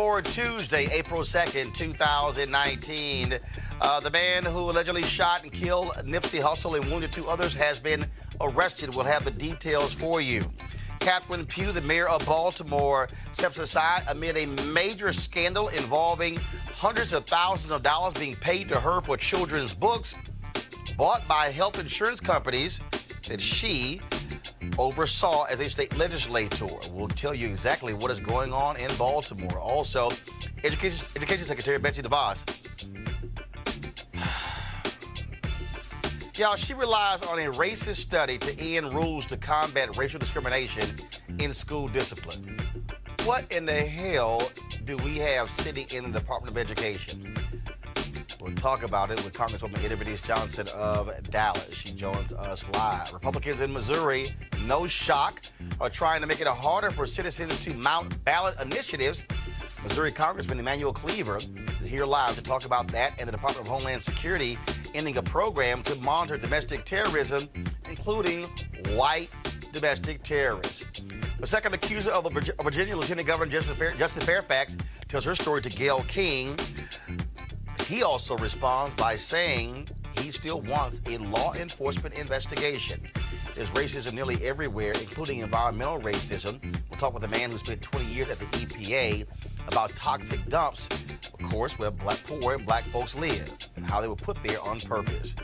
Baltimore, Tuesday, April 2nd, 2019. The man who allegedly shot and killed Nipsey Hussle and wounded two others has been arrested. We'll have the details for you. Catherine Pugh, the mayor of Baltimore, steps aside amid a major scandal involving hundreds of thousands of dollars being paid to her for children's books bought by health insurance companies that she oversaw as a state legislator. We'll tell you exactly what is going on in Baltimore. Also, Education Secretary Betsy DeVos. Y'all, she relies on a racist study to end rules to combat racial discrimination in school discipline. What in the hell do we have sitting in the Department of Education? We'll talk about it with Congresswoman Meredith Johnson of Dallas. She joins us live. Republicans in Missouri, no shock, are trying to make it harder for citizens to mount ballot initiatives. Missouri Congressman Emanuel Cleaver is here live to talk about that and the Department of Homeland Security ending a program to monitor domestic terrorism, including white domestic terrorists. The second accuser of Virginia, Lt Governor Justin Fairfax, tells her story to Gayle King. He also responds by saying he still wants a law enforcement investigation. There's racism nearly everywhere, including environmental racism. We'll talk with a man who spent 20 years at the EPA about toxic dumps, of course, where poor and black folks live and how they were put there on purpose.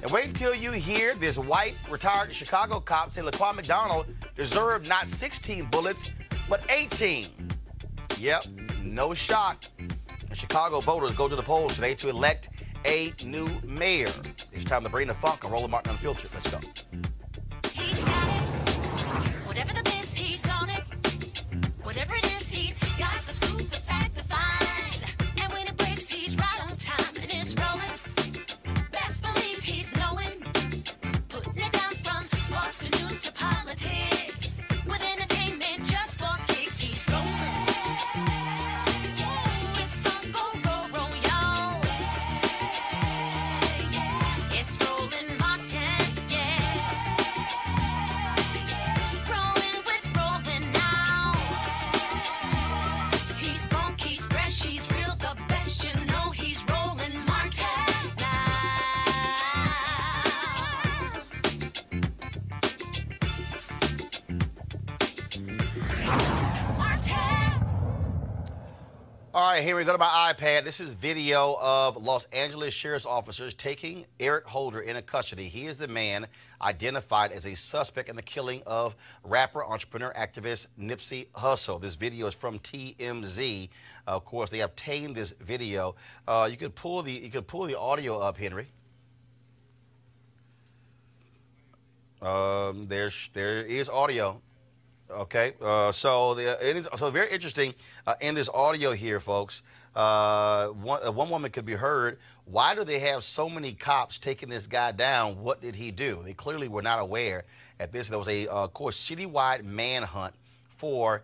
And wait until you hear this white retired Chicago cop say Laquan McDonald deserved not 16 bullets, but 18. Yep, no shock. And Chicago voters go to the polls today to elect a new mayor. It's time to bring the funk on Roland Martin Unfiltered. Let's go. He's got it. Whatever the biz, he's on it. Whatever it is, he's got the scoop, the fact, the find. And when it breaks, he's right on time and it's rolling. Best believe he's knowing. Putting it down from sports to news to politics. With entertainment just for kicks, he's rolling. It's on go, roll, y'all. It's Roland Martin, yeah. Rolling with Roland now. He's funk, he's fresh, he's real, the best, you know he's Roland Martin now. Martin. All right, here we go to my iPad. This is video of Los Angeles sheriff's officers taking Eric Holder into custody. He is the man identified as a suspect in the killing of rapper, entrepreneur, activist Nipsey Hussle. This video is from TMZ. Of course, they obtained this video. You could pull the audio up, Henry. There is audio. Okay, so very interesting in this audio here, folks. One woman could be heard. Why do they have so many cops taking this guy down? What did he do? They clearly were not aware at this. There was a, of course, citywide manhunt for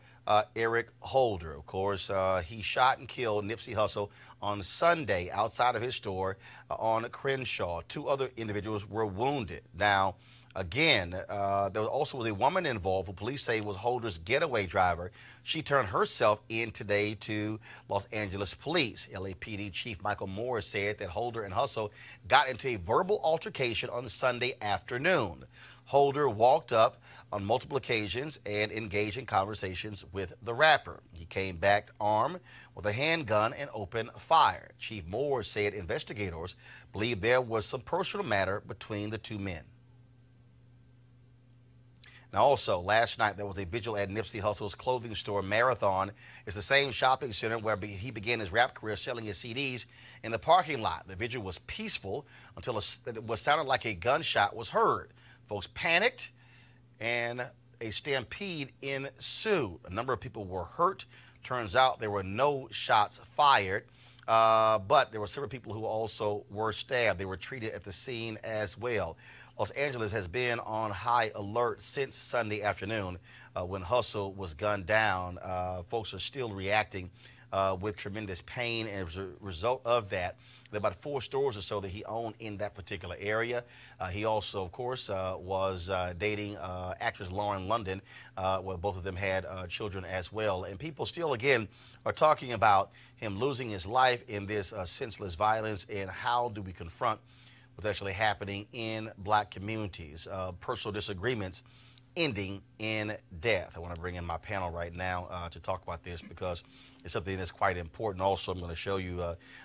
Eric Holder. Of course, he shot and killed Nipsey Hussle on Sunday outside of his store on Crenshaw. Two other individuals were wounded. Now, again, there also was a woman involved who police say was Holder's getaway driver. She turned herself in today to Los Angeles police. LAPD Chief Michael Moore said that Holder and Hussle got into a verbal altercation on Sunday afternoon. Holder walked up on multiple occasions and engaged in conversations with the rapper. He came back armed with a handgun and opened fire. Chief Moore said investigators believe there was some personal matter between the two men. Now, also, last night, there was a vigil at Nipsey Hussle's clothing store, Marathon. It's the same shopping center where he began his rap career selling his CDs in the parking lot. The vigil was peaceful until what sounded like a gunshot was heard. Folks panicked, and a stampede ensued. A number of people were hurt. Turns out there were no shots fired, but there were several people who also were stabbed. They were treated at the scene as well. Los Angeles has been on high alert since Sunday afternoon when Hussle was gunned down. Folks are still reacting with tremendous pain, and as a result of that, there are about 4 stores or so that he owned in that particular area. He also, of course, was dating actress Lauren London, where both of them had children as well. And people still, again, are talking about him losing his life in this senseless violence, and how do we confront what's actually happening in black communities, personal disagreements ending in death. I want to bring in my panel right now to talk about this, because it's something that's quite important. Also, I'm going to show you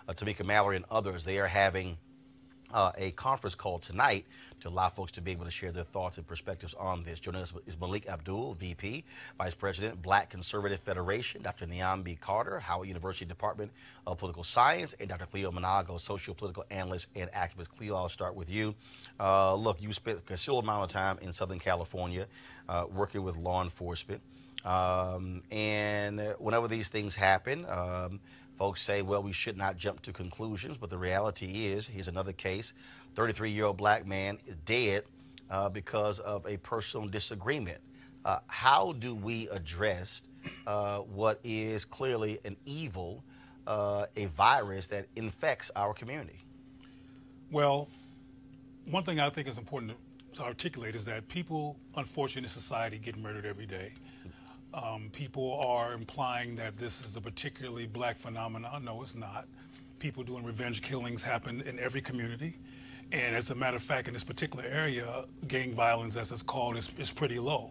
Tamika Mallory and others. They are having a conference call tonight to allow folks to be able to share their thoughts and perspectives on this. Joining us is Malik Abdul, VP, Vice President, Black Conservative Federation, Dr. Niambi Carter, Howard University Department of Political Science, and Dr. Cleo Monago, Socio-Political Analyst and Activist. Cleo, I'll start with you. Look, you spent a considerable amount of time in Southern California working with law enforcement. And whenever these things happen, folks say, well, we should not jump to conclusions, but the reality is, here's another case, 33-year-old black man is dead because of a personal disagreement. How do we address what is clearly an evil, a virus that infects our community? Well, one thing I think is important to articulate is that people, unfortunately, in society get murdered every day. People are implying that this is a particularly black phenomenon. No, it's not. People doing revenge killings happen in every community. And as a matter of fact, in this particular area, gang violence, as it's called, is pretty low.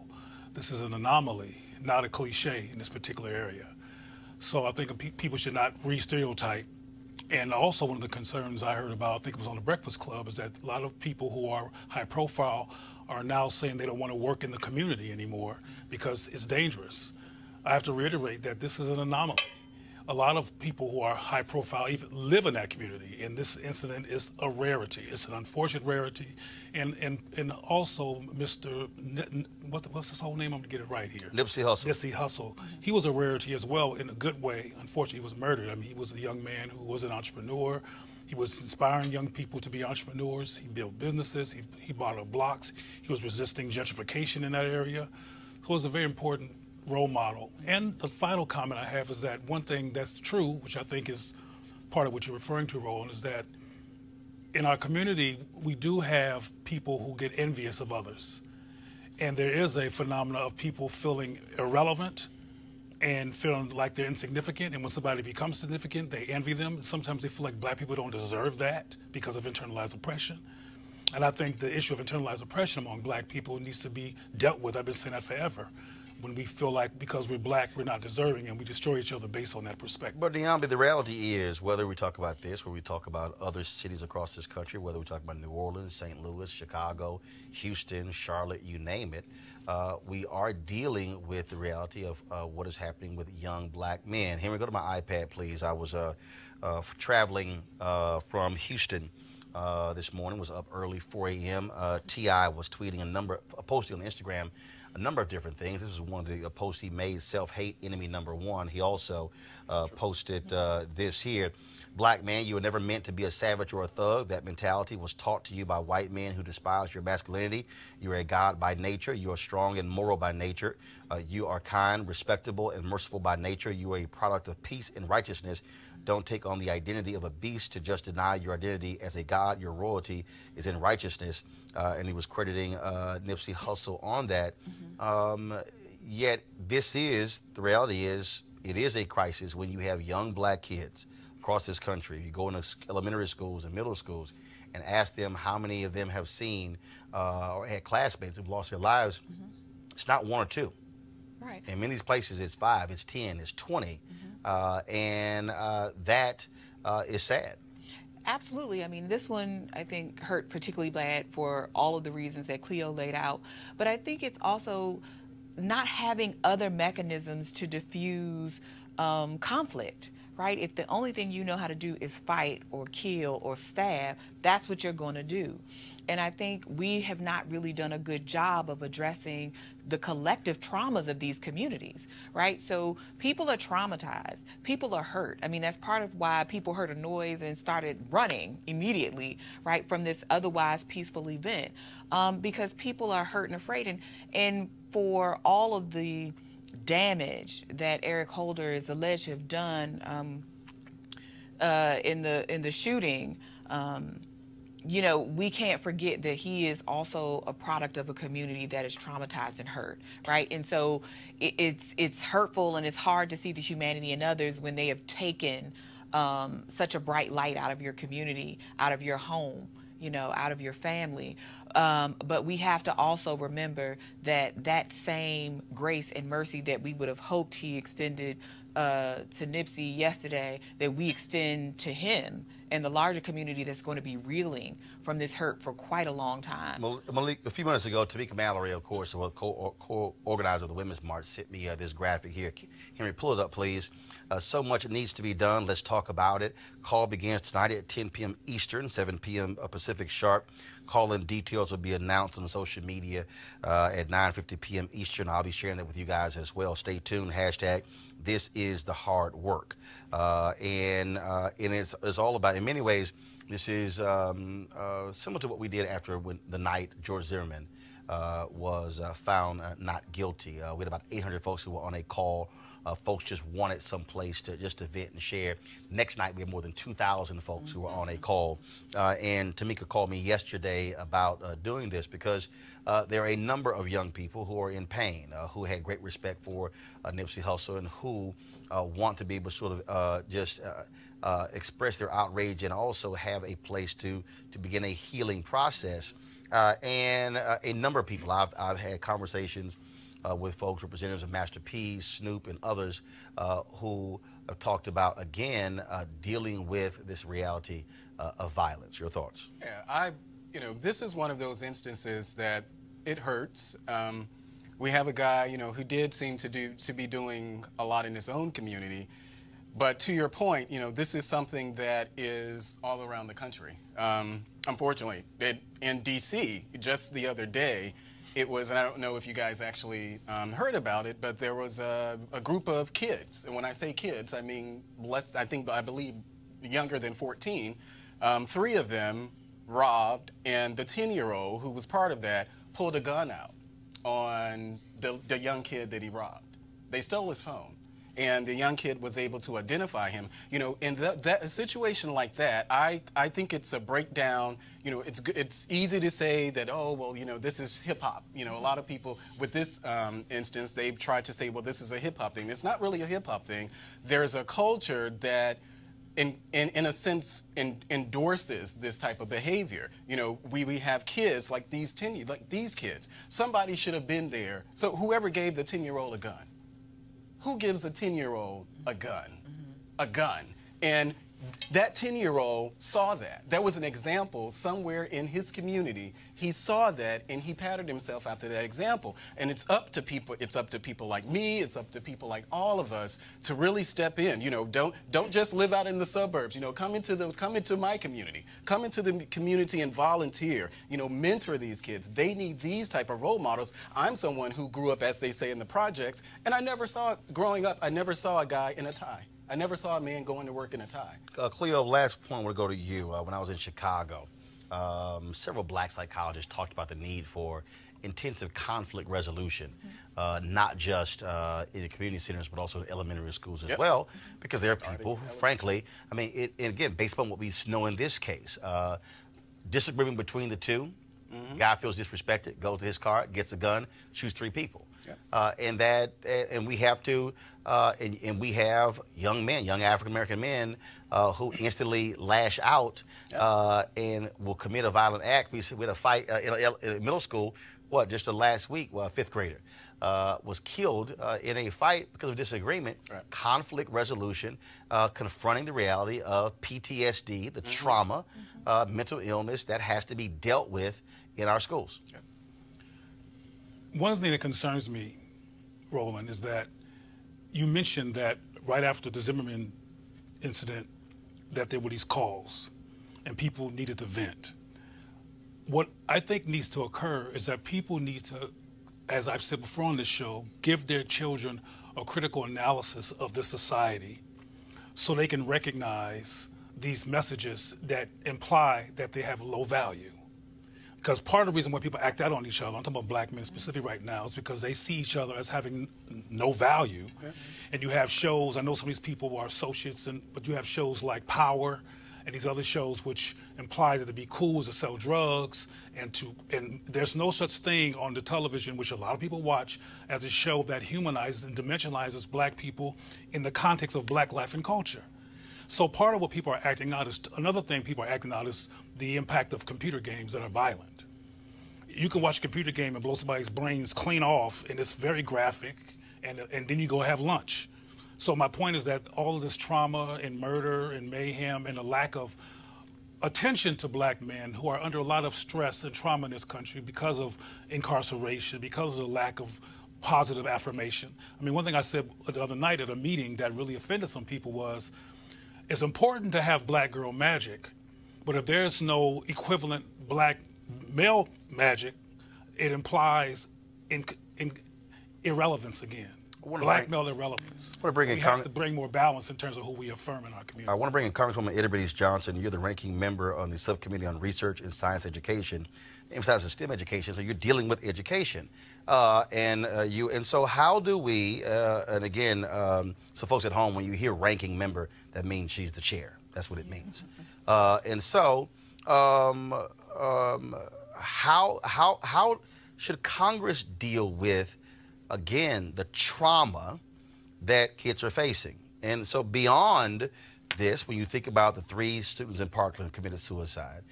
This is an anomaly, not a cliche in this particular area. So I think people should not re-stereotype. And also one of the concerns I heard about, I think it was on the Breakfast Club, is that a lot of people who are high profile are now saying they don't want to work in the community anymore because it's dangerous. I have to reiterate that this is an anomaly. A lot of people who are high profile even live in that community, and this incident is a rarity. It's an unfortunate rarity. And also Mr. What's his whole name? I'm gonna get it right here. Nipsey Hussle. Nipsey Hussle. He was a rarity as well in a good way. Unfortunately, he was murdered. I mean, he was a young man who was an entrepreneur. He was inspiring young people to be entrepreneurs. He built businesses. He bought up blocks. He was resisting gentrification in that area. So it was a very important role model. And the final comment I have is that one thing that's true, which I think is part of what you're referring to, Roland, is that in our community, we do have people who get envious of others. And there is a phenomena of people feeling irrelevant and feeling like they're insignificant, and when somebody becomes significant, they envy them. Sometimes they feel like black people don't deserve that because of internalized oppression. And I think the issue of internalized oppression among black people needs to be dealt with. I've been saying that forever. When we feel like because we're black, we're not deserving, and we destroy each other based on that perspective. But Niambi, the reality is, whether we talk about this, whether we talk about other cities across this country, whether we talk about New Orleans, St. Louis, Chicago, Houston, Charlotte, you name it, we are dealing with the reality of what is happening with young black men. Henry, go to my iPad, please. I was traveling from Houston this morning, was up early, 4 a.m. T.I. was tweeting posting on Instagram a number of different things. This was one of the posts he made, self-hate enemy #1. He also posted this here. Black man, you were never meant to be a savage or a thug. That mentality was taught to you by white men who despise your masculinity. You are a god by nature. You are strong and moral by nature. You are kind, respectable, and merciful by nature. You are a product of peace and righteousness. Don't take on the identity of a beast to just deny your identity as a god. Your royalty is in righteousness. And he was crediting Nipsey Hussle on that. Yet the reality is, it is a crisis when you have young black kids across this country. You go into elementary schools and middle schools and ask them how many of them have seen or had classmates who've lost their lives. It's not 1 or 2. Right. In many of these places, it's 5, it's 10, it's 20. And that is sad. Absolutely. I mean, this one, I think, hurt particularly bad for all of the reasons that Cleo laid out. But I think it's also not having other mechanisms to diffuse conflict, right? If the only thing you know how to do is fight or kill or stab, that's what you're going to do. And I think we have not really done a good job of addressing the collective traumas of these communities, right? So people are traumatized. People are hurt. I mean, that's part of why people heard a noise and started running immediately, right, from this otherwise peaceful event, because people are hurt and afraid. And for all of the damage that Eric Holder is alleged to have done in the shooting, you know, we can't forget that he is also a product of a community that is traumatized and hurt, right? And so it's hurtful, and it's hard to see the humanity in others when they have taken such a bright light out of your community, out of your home, you know, out of your family. But we have to also remember that that same grace and mercy that we would have hoped he extended to Nipsey yesterday, that we extend to him and the larger community that's going to be reeling from this hurt for quite a long time. Malik, a few minutes ago, Tamika Mallory, of course, the co-organizer of the Women's March, sent me this graphic here. Henry, pull it up, please. So much needs to be done. Let's talk about it. Call begins tonight at 10 p.m. Eastern, 7 p.m. Pacific sharp. Call-in details will be announced on social media at 9:50 p.m. Eastern. I'll be sharing that with you guys as well. Stay tuned. Hashtag This Is the Hard Work. And it's all about, in many ways, this is similar to what we did after the night George Zimmerman was found not guilty. We had about 800 folks who were on a call. Folks just wanted some place to just to vent and share. Next night, we had more than 2,000 folks who were on a call. And Tamika called me yesterday about doing this because there are a number of young people who are in pain, who had great respect for Nipsey Hussle, and who want to be able to sort of just express their outrage and also have a place to begin a healing process. And a number of people, I've had conversations with folks, representatives of Master P, Snoop, and others who have talked about, again, dealing with this reality of violence. Your thoughts? Yeah, you know, this is one of those instances that it hurts. We have a guy, you know, who did seem to be doing a lot in his own community. But to your point, you know, this is something that is all around the country. Unfortunately, in D.C., just the other day, it was, and I don't know if you guys actually heard about it, but there was a group of kids. And when I say kids, I mean I believe younger than 14. 3 of them robbed, and the 10-year-old who was part of that pulled a gun out on the young kid that he robbed. They stole his phone, and the young kid was able to identify him. You know, in that situation like that, I think it's a breakdown. You know, it's easy to say that, oh, well, you know, this is hip-hop. You know, a lot of people with this instance, they've tried to say, well, this is a hip-hop thing. It's not really a hip-hop thing. There's a culture that in a sense endorses this type of behavior. You know, we have kids like these kids. Somebody should have been there. So whoever gave the 10-year-old a gun, who gives a 10-year-old a gun? A gun. And that 10-year-old saw that. That was an example somewhere in his community. He saw that, and he patterned himself after that example. And it's up to people. It's up to people like me. It's up to people like all of us to really step in. You know, don't just live out in the suburbs. You know, come into my community. Come into the community and volunteer. You know, mentor these kids. They need these type of role models. I'm someone who grew up, as they say, in the projects, and growing up, I never saw a guy in a tie. I never saw a man going to work in a tie. Cleo, last point, I want to go to you. When I was in Chicago, several black psychologists talked about the need for intensive conflict resolution, not just in the community centers, but also in elementary schools as well, because there are people who, frankly, I mean, and again, based upon what we know in this case, disagreement between the two, guy feels disrespected, goes to his car, gets a gun, shoots 3 people. And we have to, and we have young men, young African-American men who instantly lash out and will commit a violent act. We had a fight in middle school, just the last week, a 5th grader was killed in a fight because of disagreement, conflict resolution, confronting the reality of PTSD, the trauma, mental illness that has to be dealt with in our schools. One thing that concerns me, Roland, is that you mentioned that right after the Zimmerman incident that there were these calls and people needed to vent. What I think needs to occur is that people need to, as I've said before on this show, give their children a critical analysis of the society so they can recognize these messages that imply that they have low value. Because part of the reason why people act out on each other, I'm talking about black men specifically right now, is because they see each other as having no value. Okay. And you have shows, I know some of these people are associates, but you have shows like Power and these other shows which imply that to be cool is to sell drugs, and there's no such thing on the television, which a lot of people watch, as a show that humanizes and dimensionalizes black people in the context of black life and culture. So part of what people are acting out is, another thing people are acting out is the impact of computer games that are violent. You can watch a computer game and blow somebody's brains clean off, and it's very graphic, and then you go have lunch. So my point is that all of this trauma and murder and mayhem and the lack of attention to black men who are under a lot of stress and trauma in this country because of incarceration, because of the lack of positive affirmation. I mean, one thing I said the other night at a meeting that really offended some people was, it's important to have black girl magic, but if there's no equivalent black male magic, it implies irrelevance again. Black male irrelevance. We have to bring more balance in terms of who we affirm in our community. I want to bring in Congresswoman Ida Johnson. You're the ranking member on the Subcommittee on Research and Science Education, emphasizes STEM education, so you're dealing with education. And so how do we, and again, so folks at home, when you hear ranking member, that means she's the chair. That's what it means. How should Congress deal with, again, the trauma that kids are facing? And so beyond this, when you think about the 3 students in Parkland who committed suicide,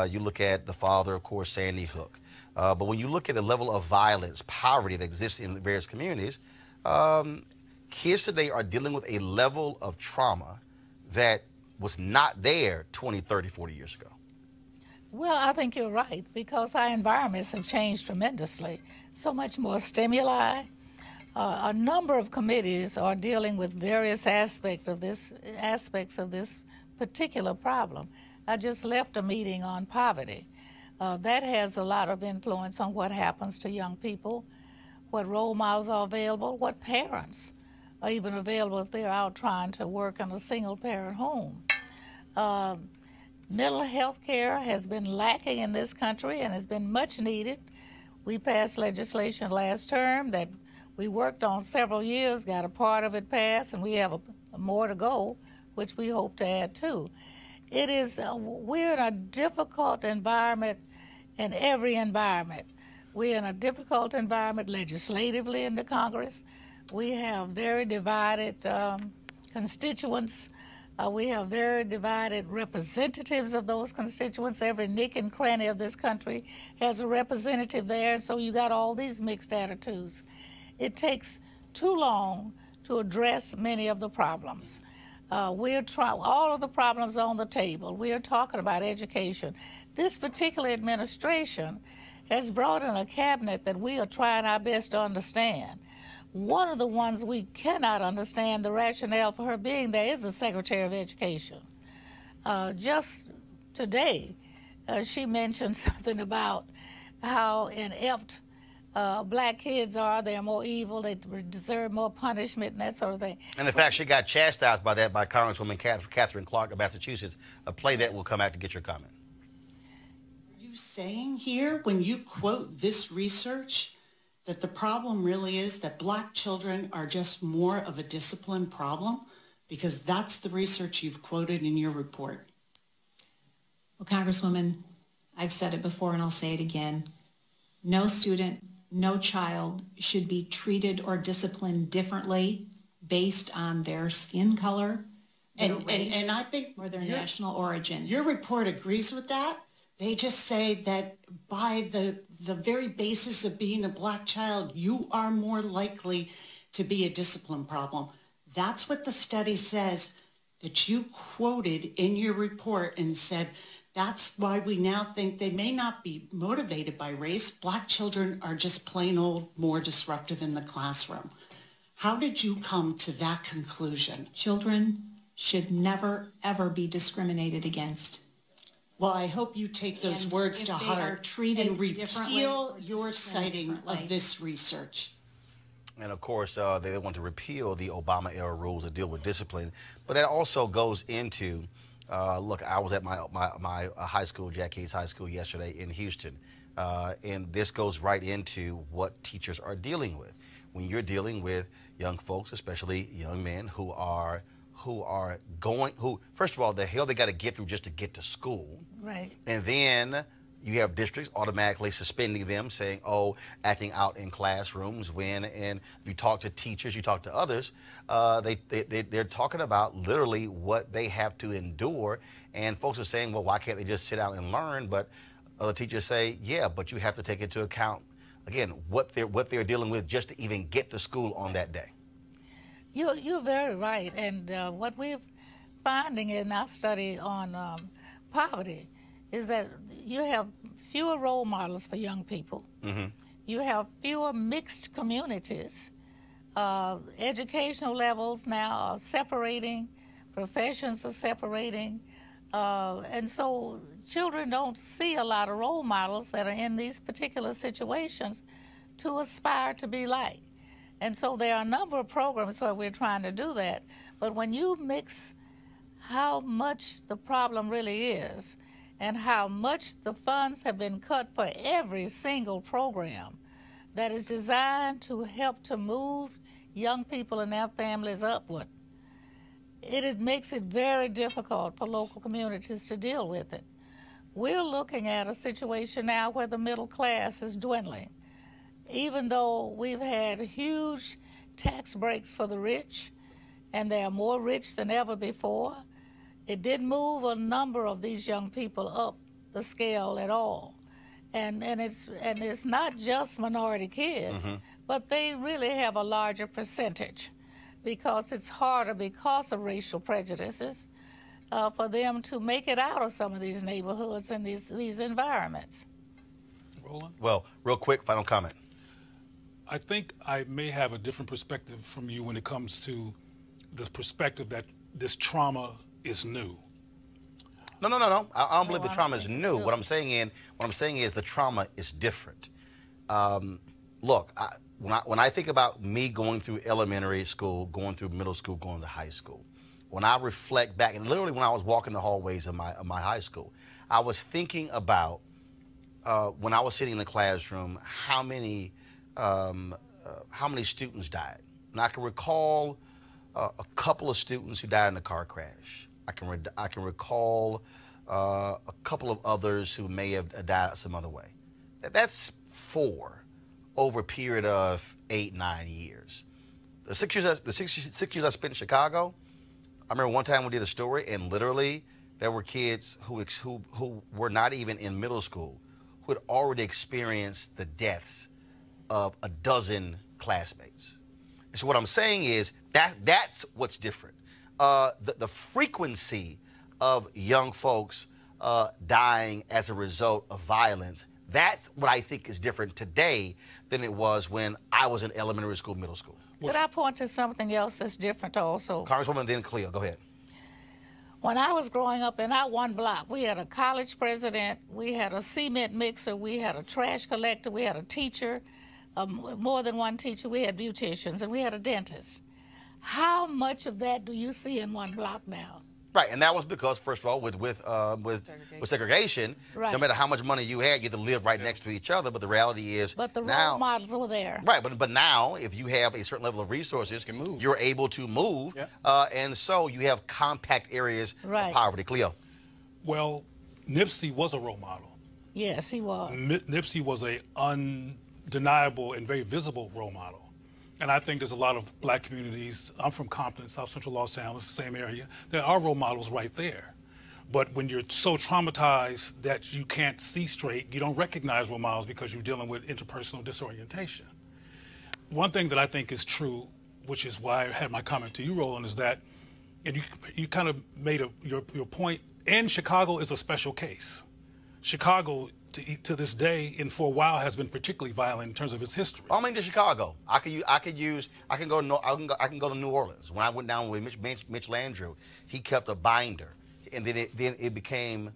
you look at the father, of course, Sandy Hook. But when you look at the level of violence, poverty that exists in various communities, kids today are dealing with a level of trauma that was not there 20, 30, 40 years ago. Well, I think you're right, because our environments have changed tremendously. So much more stimuli. A number of committees are dealing with various aspects of this particular problem. I just left a meeting on poverty. That has a lot of influence on what happens to young people, what role models are available, what parents are even available if they're out trying to work in a single-parent home. Mental health care has been lacking in this country and has been much needed. We passed legislation last term that we worked on several years, got a part of it passed, and we have more to go, which we hope to add to. It is, we're in a difficult environment in every environment. We're in a difficult environment legislatively in the Congress. We have very divided constituents. We have very divided representatives of those constituents. Every nick and cranny of this country has a representative there, and so you got all these mixed attitudes. It takes too long to address many of the problems. All of the problems on the table. We are talking about education. This particular administration has brought in a cabinet that we are trying our best to understand. One of the ones we cannot understand the rationale for her being there is the Secretary of Education. Just today, she mentioned something about how inept black kids are. They're more evil. They deserve more punishment and that sort of thing. And in fact, she got chastised by that by Congresswoman Catherine Clark of Massachusetts. A play that will come out to get your comment. Are you saying here, when you quote this research, that the problem really is that black children are just more of a discipline problem? Because that's the research you've quoted in your report. Well, Congresswoman, I've said it before and I'll say it again. No student, no child should be treated or disciplined differently based on their skin color, their race, and I think or their national origin. Your report agrees with that. They just say that by the very basis of being a black child, you are more likely to be a discipline problem. That's what the study says that you quoted in your report and said, that's why we now think they may not be motivated by race. Black children are just plain old more disruptive in the classroom. How did you come to that conclusion? Children should never, ever be discriminated against. Well, I hope you take those words to heart and repeal your citing of this research. And of course, they want to repeal the Obama-era rules that deal with discipline. But that also goes into Look, I was at my high school, Jack Yates High School, yesterday in Houston, and this goes right into what teachers are dealing with. When you're dealing with young folks, especially young men who first of all, the hell they got to get through just to get to school, Right. and then you have districts automatically suspending them, saying, oh, acting out in classrooms and if you talk to teachers, you talk to others, they're talking about literally what they have to endure. And folks are saying, well, why can't they just sit out and learn? But other teachers say, yeah, but you have to take into account, again, what they're dealing with just to even get to school on that day. You're very right. And what we're finding in our study on poverty is that you have fewer role models for young people. Mm-hmm. You have fewer mixed communities. Educational levels now are separating, professions are separating, and so children don't see a lot of role models that are in these particular situations to aspire to be like. And so there are a number of programs where we're trying to do that, but when you mix how much the problem really is and how much the funds have been cut for every single program that is designed to help to move young people and their families upward, it makes it very difficult for local communities to deal with it. We're looking at a situation now where the middle class is dwindling. Even though we've had huge tax breaks for the rich, and they are more rich than ever before, it didn't move a number of these young people up the scale at all. And it's not just minority kids, but they really have a larger percentage because it's harder because of racial prejudices for them to make it out of some of these neighborhoods and these environments. Roland? Well, real quick, final comment. I think I may have a different perspective from you when it comes to the perspective that this trauma is new. No. I don't believe the trauma is new. What I'm saying is the trauma is different. Look, when I think about me going through elementary school, going through middle school, going to high school, when I reflect back, and literally when I was walking the hallways of my high school, I was thinking about when I was sitting in the classroom, how many students died. And I can recall a couple of students who died in a car crash. I can recall a couple of others who may have died some other way. That's 4 over a period of 8-9 years. The 6 years I spent in Chicago, I remember one time we did a story, and literally there were kids who were not even in middle school who had already experienced the deaths of a dozen classmates. And so what I'm saying is that's what's different. The frequency of young folks dying as a result of violence, that's what I think is different today than it was when I was in elementary school, middle school. Could I point to something else that's different also? Congresswoman, then Cleo, go ahead. When I was growing up in our one block, we had a college president, we had a cement mixer, we had a trash collector, we had a teacher, more than one teacher, we had beauticians, and we had a dentist. How much of that do you see in one block now? Right, and that was because, first of all, with segregation, right, no matter how much money you had, you had to live right next to each other. But the reality is, but the now, role models were there. Right, but now, if you have a certain level of resources, you're able to move, and so you have compact areas of poverty. Cleo. Well, Nipsey was a role model. Yes, he was. Nipsey was a undeniable and very visible role model. And I think there's a lot of black communities. I'm from Compton, South Central Los Angeles, the same area. There are role models right there. But when you're so traumatized that you can't see straight, you don't recognize role models because you're dealing with interpersonal disorientation. One thing that I think is true, which is why I had my comment to you, Roland, is that, and you kind of made your point, and Chicago is a special case. Chicago, to this day and for a while, has been particularly violent in terms of its history. I mean, to Chicago, I can go to New Orleans. When I went down with Mitch Landrieu, he kept a binder, and then it became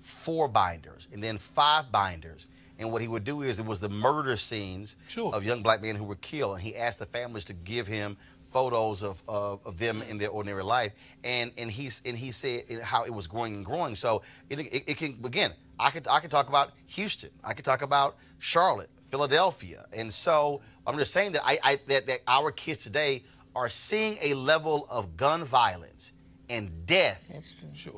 4 binders, and then 5 binders. And what he would do is it was the murder scenes of young black men who were killed, and he asked the families to give him photos of them in their ordinary life, and he said how it was growing and growing. So it can, again, I could talk about Houston, I could talk about Charlotte, Philadelphia, and so I'm just saying that that our kids today are seeing a level of gun violence and death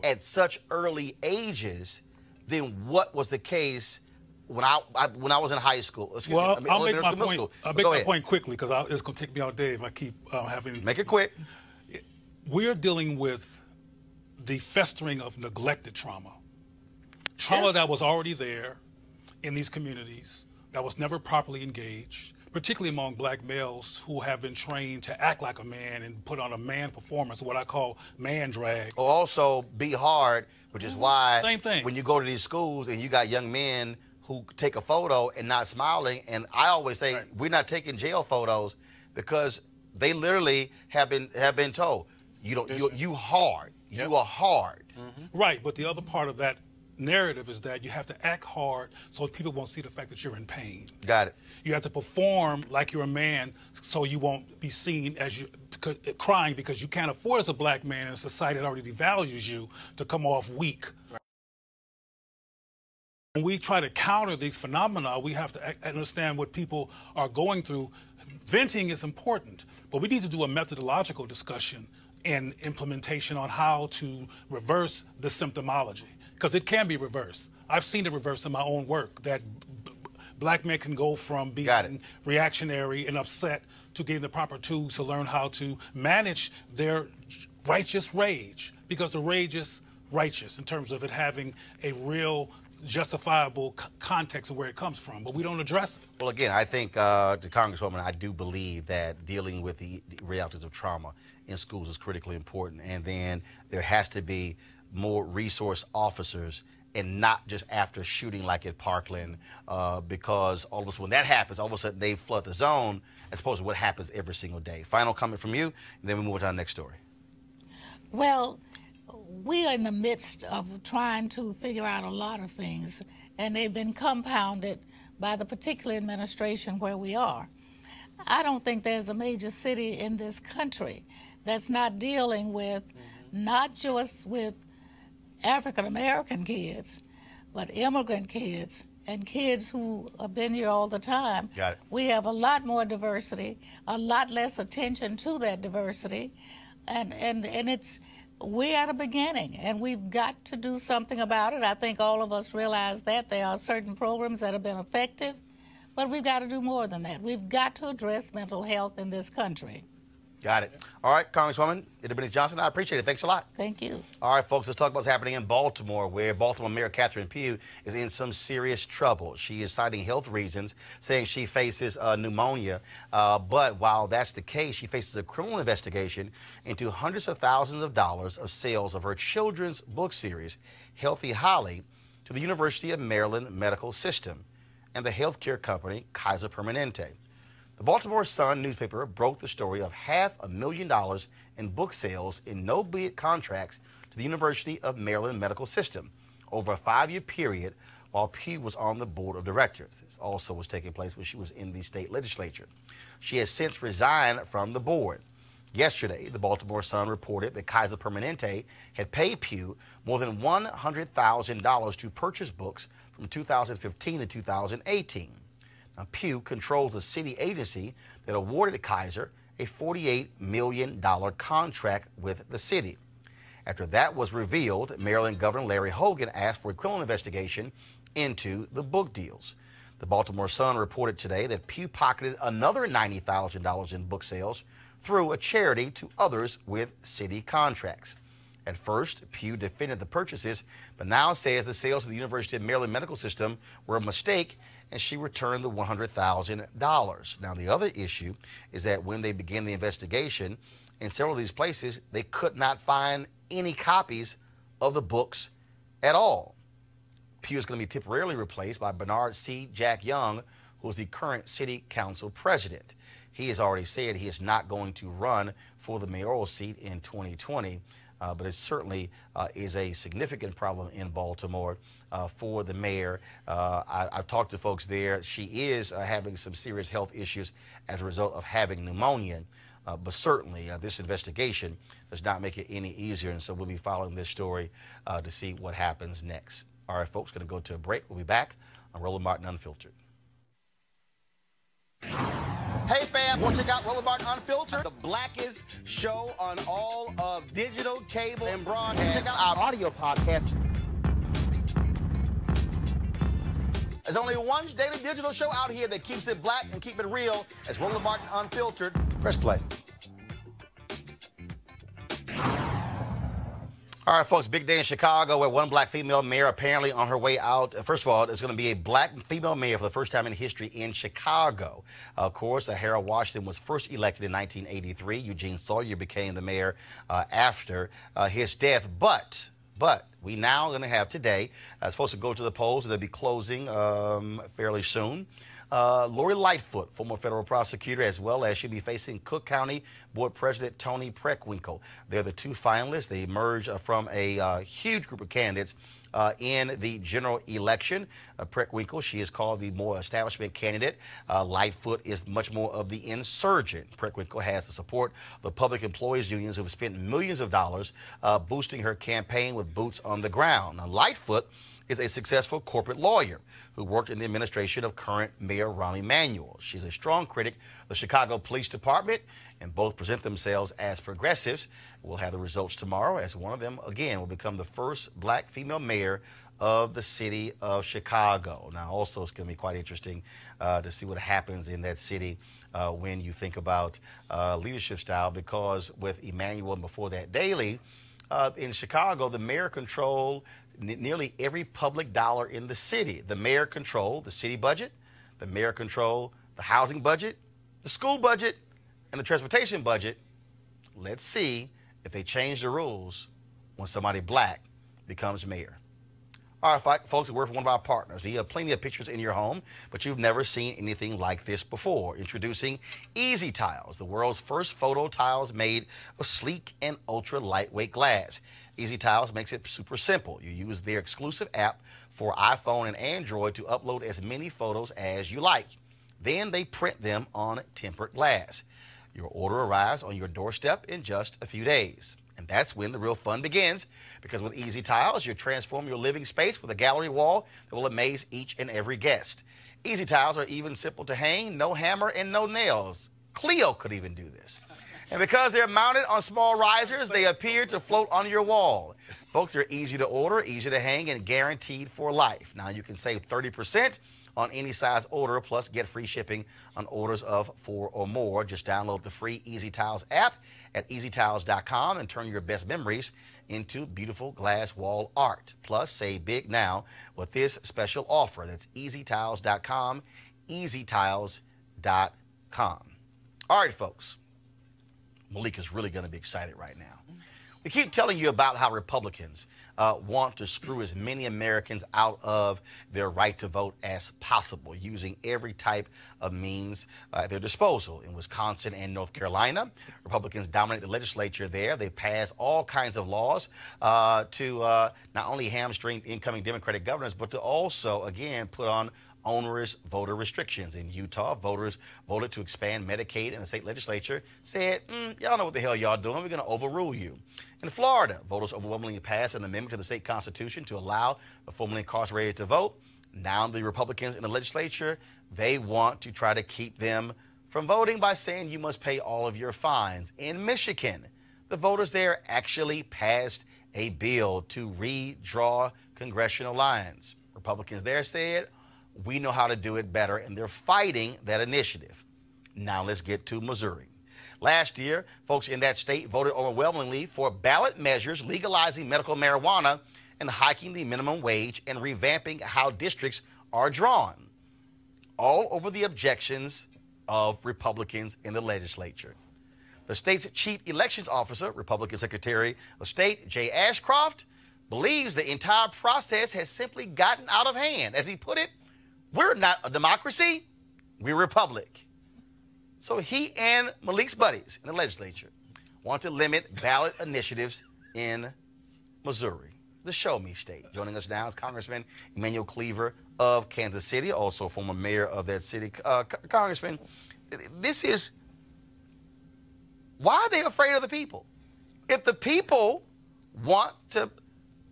at such early ages than what was the case when I was in high school. I'll make my point quickly because it's going to take me all day if I keep having. Make it quick. We're dealing with the festering of neglected trauma. Trauma that was already there in these communities, that was never properly engaged, particularly among black males who have been trained to act like a man and put on a man performance, what I call man drag. Or also be hard, which is why Same thing. When you go to these schools and you got young men who take a photo and not smiling, and I always say we're not taking jail photos because they literally have been told you hard. You are hard. Right, but the other part of that narrative is that you have to act hard so people won't see the fact that you're in pain. Got it. You have to perform like you're a man so you won't be seen as you crying because you can't afford as a black man in a society that already devalues you to come off weak. Right. When we try to counter these phenomena, we have to understand what people are going through. Venting is important, but we need to do a methodological discussion and implementation on how to reverse the symptomology. Because it can be reversed. I've seen it reversed in my own work, that black men can go from being reactionary and upset to getting the proper tools to learn how to manage their righteous rage, because the rage is righteous in terms of it having a real justifiable context of where it comes from, but we don't address it. Well, again, I think, the Congresswoman, I do believe that dealing with the realities of trauma in schools is critically important, and then there has to be more resource officers, and not just after shooting like at Parkland, because all of a sudden when that happens, all of a sudden they flood the zone as opposed to what happens every single day. Final comment from you, and then we move on to our next story. Well, we are in the midst of trying to figure out a lot of things, and they've been compounded by the particular administration where we are. I don't think there's a major city in this country that's not dealing with, not just with African-American kids, but immigrant kids and kids who have been here all the time. Got it. We have a lot more diversity, a lot less attention to that diversity, and it's, we're at a beginning, and we've got to do something about it. I think all of us realize that there are certain programs that have been effective, but we've got to do more than that. We've got to address mental health in this country. Got it. All right, Congresswoman Meredith Johnson, I appreciate it. Thanks a lot. Thank you. All right, folks, let's talk about what's happening in Baltimore, where Baltimore Mayor Catherine Pugh is in some serious trouble. She is citing health reasons, saying she faces pneumonia. But while that's the case, she faces a criminal investigation into hundreds of thousands of dollars of sales of her children's book series, Healthy Holly, to the University of Maryland Medical System and the healthcare company Kaiser Permanente. The Baltimore Sun newspaper broke the story of $500,000 in book sales in no-bid contracts to the University of Maryland Medical System over a 5-year period while Pugh was on the board of directors. This also was taking place when she was in the state legislature. She has since resigned from the board. Yesterday, the Baltimore Sun reported that Kaiser Permanente had paid Pugh more than $100,000 to purchase books from 2015 to 2018. Now, Pugh controls a city agency that awarded Kaiser a $48 million contract with the city. After that was revealed, Maryland Governor Larry Hogan asked for a criminal investigation into the book deals. The Baltimore Sun reported today that Pugh pocketed another $90,000 in book sales through a charity to others with city contracts. At first, Pugh defended the purchases, but now says the sales to the University of Maryland Medical System were a mistake, and she returned the $100,000. Now, the other issue is that when they began the investigation, in several of these places, they could not find any copies of the books at all. Pugh is going to be temporarily replaced by Bernard C. Jack Young, who is the current city council president. He has already said he is not going to run for the mayoral seat in 2020. But it certainly is a significant problem in Baltimore for the mayor. I've talked to folks there. She is having some serious health issues as a result of having pneumonia. But certainly this investigation does not make it any easier, and so we'll be following this story to see what happens next. All right, folks, going to go to a break. We'll be back on Roland Martin Unfiltered. Hey fam, want to check out Roland Martin Unfiltered, the blackest show on all of digital, cable, and broadcast. Check out our audio podcast. There's only one daily digital show out here that keeps it black and keep it real. It's Roland Martin Unfiltered. Press play. All right, folks, big day in Chicago where one black female mayor apparently on her way out. First of all, there's going to be a black female mayor for the first time in history in Chicago. Of course, Harold Washington was first elected in 1983. Eugene Sawyer became the mayor after his death. But we now going to have today, supposed to go to the polls, they'll be closing fairly soon. Lori Lightfoot, former federal prosecutor, as well as she'll be facing Cook County Board President Tony Preckwinkle. They're the two finalists. They emerge from a huge group of candidates in the general election. Preckwinkle, she is called the more establishment candidate. Lightfoot is much more of the insurgent. Preckwinkle has the support of the public employees unions who have spent millions of dollars boosting her campaign with boots on the ground. Now, Lightfoot is a successful corporate lawyer who worked in the administration of current Mayor Rahm Emanuel. She's a strong critic of the Chicago Police Department, and both present themselves as progressives. We'll have the results tomorrow, as one of them, again, will become the first black female mayor of the city of Chicago. Now, also, it's going to be quite interesting to see what happens in that city when you think about leadership style, because with Emanuel and before that Daley, in Chicago, the mayor controlled nearly every public dollar in the city. The mayor controlled the city budget, the mayor controlled the housing budget, the school budget, and the transportation budget. Let's see if they change the rules when somebody black becomes mayor. All right, folks, we're one of our partners. You have plenty of pictures in your home, but you've never seen anything like this before. Introducing Easy Tiles, the world's first photo tiles made of sleek and ultra lightweight glass. Easy Tiles makes it super simple. You use their exclusive app for iPhone and Android to upload as many photos as you like. Then they print them on tempered glass. Your order arrives on your doorstep in just a few days. And that's when the real fun begins, because with Easy Tiles, you transform your living space with a gallery wall that will amaze each and every guest. Easy Tiles are even simple to hang, no hammer and no nails. Cleo could even do this. And because they're mounted on small risers, they appear to float on your wall. Folks, they're easy to order, easy to hang, and guaranteed for life. Now, you can save 30% on any size order, plus get free shipping on orders of 4 or more. Just download the free Easy Tiles app at easytiles.com and turn your best memories into beautiful glass wall art. Plus, save big now with this special offer. That's easytiles.com, easytiles.com. All right, folks. Malik is really going to be excited right now. We keep telling you about how Republicans want to screw as many Americans out of their right to vote as possible, using every type of means at their disposal. In Wisconsin and North Carolina, Republicans dominate the legislature there. They pass all kinds of laws to not only hamstring incoming Democratic governors, but to also, again, put on onerous voter restrictions. In Utah, voters voted to expand Medicaid, and the state legislature said, y'all know what the hell y'all doing. We're going to overrule you. In Florida, voters overwhelmingly passed an amendment to the state constitution to allow the formerly incarcerated to vote. Now the Republicans in the legislature, they want to try to keep them from voting by saying you must pay all of your fines. In Michigan, the voters there actually passed a bill to redraw congressional lines. Republicans there said, we know how to do it better, and they're fighting that initiative. Now let's get to Missouri. Last year, folks in that state voted overwhelmingly for ballot measures legalizing medical marijuana and hiking the minimum wage and revamping how districts are drawn, all over the objections of Republicans in the legislature. The state's chief elections officer, Republican Secretary of State Jay Ashcroft, believes the entire process has simply gotten out of hand. As he put it, we're not a democracy, we're a republic. So he and Malik's buddies in the legislature want to limit ballot initiatives in Missouri, the show me state. Joining us now is Congressman Emanuel Cleaver of Kansas City, also former mayor of that city. Congressman, this is Why are they afraid of the people? If the people want to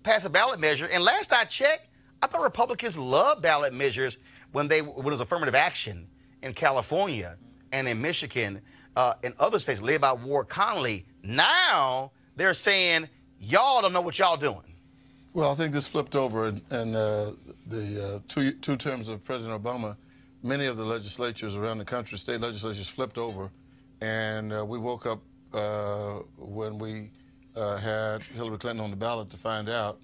pass a ballot measure, and last I checked, I thought Republicans loved ballot measures when it was affirmative action in California and in Michigan and other states led by Ward Connolly. Now they're saying, y'all don't know what y'all doing. Well, I think this flipped over in the two terms of President Obama. Many of the legislatures around the country, state legislatures, flipped over, and we woke up when we had Hillary Clinton on the ballot to find out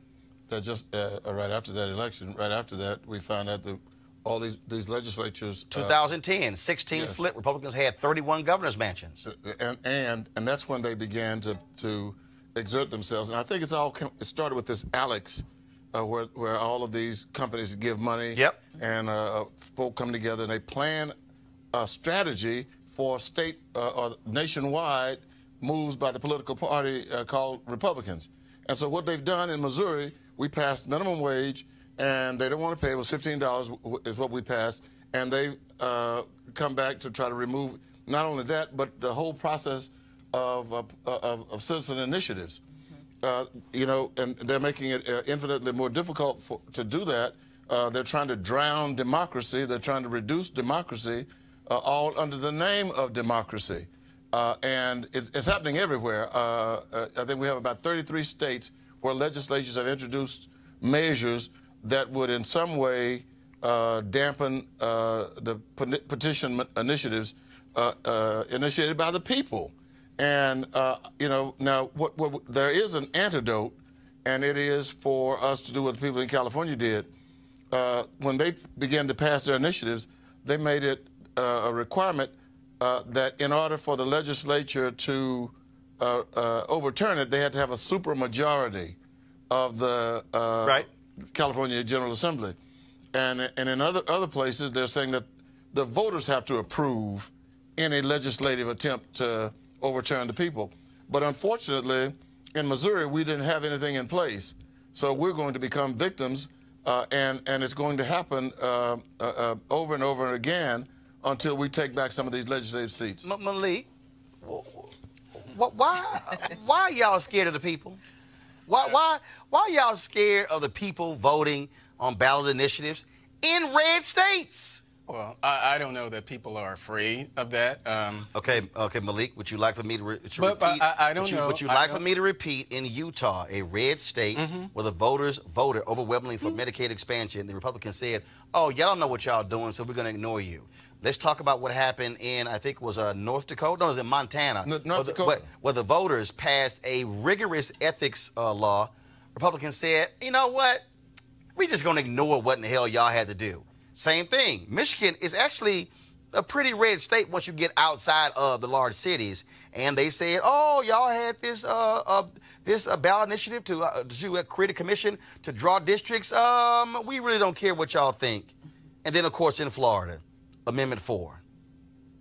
that just right after that election, right after that, we found out that all these legislatures. 2010, 16 yes. Flip. Republicans had 31 governor's mansions. And that's when they began to exert themselves. And I think it started with this Alex, where all of these companies give money. Yep. And folk come together and they plan a strategy for state or nationwide moves by the political party called Republicans. And so what they've done in Missouri, we passed minimum wage, and they don't want to pay. It was $15 is what we passed. And they come back to try to remove not only that, but the whole process of citizen initiatives. You know, and they're making it infinitely more difficult to do that. They're trying to drown democracy. They're trying to reduce democracy, all under the name of democracy. And it's happening everywhere. I think we have about 33 states where legislatures have introduced measures that would in some way dampen the petition initiatives initiated by the people. And, you know, now there is an antidote, and it is for us to do what the people in California did. When they began to pass their initiatives, they made it a requirement that in order for the legislature to overturn it, they had to have a supermajority of the California General Assembly. And in other places, they're saying that the voters have to approve any legislative attempt to overturn the people. But unfortunately, in Missouri, we didn't have anything in place. So we're going to become victims, and it's going to happen over and over again until we take back some of these legislative seats. Malik, why are y'all scared of the people? Why are y'all scared of the people voting on ballot initiatives in red states? Well, I don't know that people are afraid of that. Okay, Malik, would you like for me to repeat? I don't know. Would you like for me to repeat, in Utah, a red state where the voters voted overwhelmingly for Medicaid expansion, the Republicans said, oh, y'all don't know what y'all doing, so we're going to ignore you. Let's talk about what happened in, I think it was North Dakota? No, it was in Montana. North Dakota. Where the voters passed a rigorous ethics law. Republicans said, you know what? We're just going to ignore what in the hell y'all had to do. Same thing. Michigan is actually a pretty red state once you get outside of the large cities. And they said, oh, y'all had this ballot initiative to create a commission to draw districts. We really don't care what y'all think. And then, of course, in Florida, Amendment 4.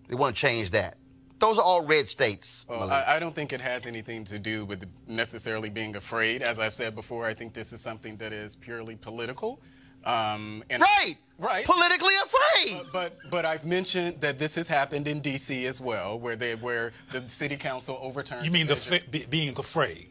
They want to change that. Those are all red states. Well, I don't think it has anything to do with necessarily being afraid. As I said before, I think this is something that is purely political. Right. Politically afraid. But I've mentioned that this has happened in D.C. as well, where the city council overturned. You mean being afraid?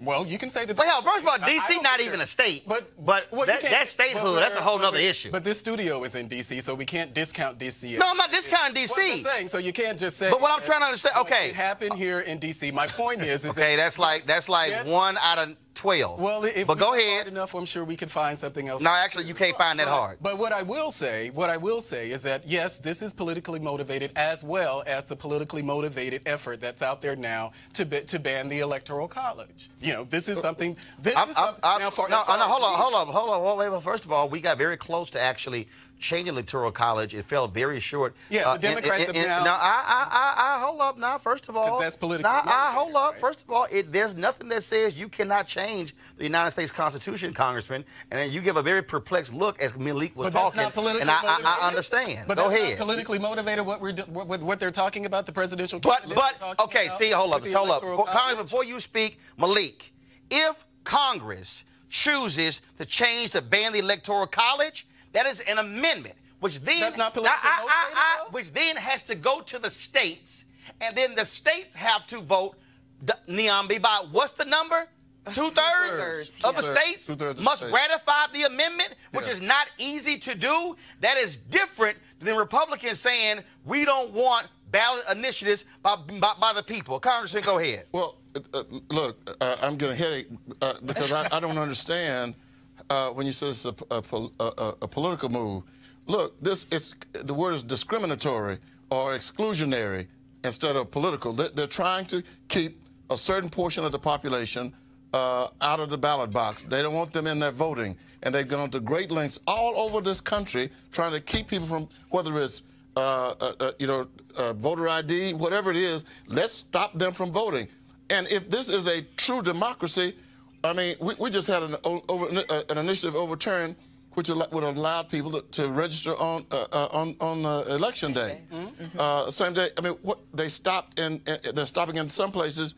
Well, you can say that. Well, hell, first of all, D.C. not even a state. But that statehood, that's a whole other issue. But this studio is in D.C., so we can't discount D.C. No, I'm not discounting D.C. Well, I'm just saying, so you can't just say. But what I'm trying to understand, okay, it happened here in D.C. My point is okay, that's like yes, 1 out of 12. Well, if but go ahead. Hard enough, I'm sure we could find something else. No, actually, you can't find that hard. But what I will say is that yes, this is politically motivated, as well as the politically motivated effort that's out there now to ban the Electoral College. You know, this is something. Hold on. First of all, we got very close to actually changing the Electoral College. It fell very short. Yeah, the Democrats have now. Now, hold up. Now, first of all, because that's politically. Hold up. Right? First of all, there's nothing that says you cannot change the United States Constitution, Congressman. And then you give a very perplexed look as Malik was talking. That's not politically and motivated. I understand. But go that's ahead. Not politically motivated. What they're talking about, the presidential. But okay. See, hold up. Congress, before you speak, Malik, if Congress chooses to change to ban the Electoral College, that is an amendment, which then that's not politically motivated, which then has to go to the states and then the states have to vote, Niambi, by what's the number? Two-thirds of the states must ratify the amendment, which is not easy to do. That is different than Republicans saying we don't want ballot initiatives by the people. Congressman, go ahead. Well, look, I'm getting a headache because I don't understand when you say it's a political move. Look, the word is discriminatory or exclusionary instead of political. They're trying to keep a certain portion of the population out of the ballot box. They don't want them in there voting. And they've gone to great lengths all over this country trying to keep people from, whether it's, voter ID, whatever it is, let's stop them from voting. And if this is a true democracy, I mean, we just had an initiative overturned which would allow people to register on election day. Same day. I mean, they stopped, and they're stopping in some places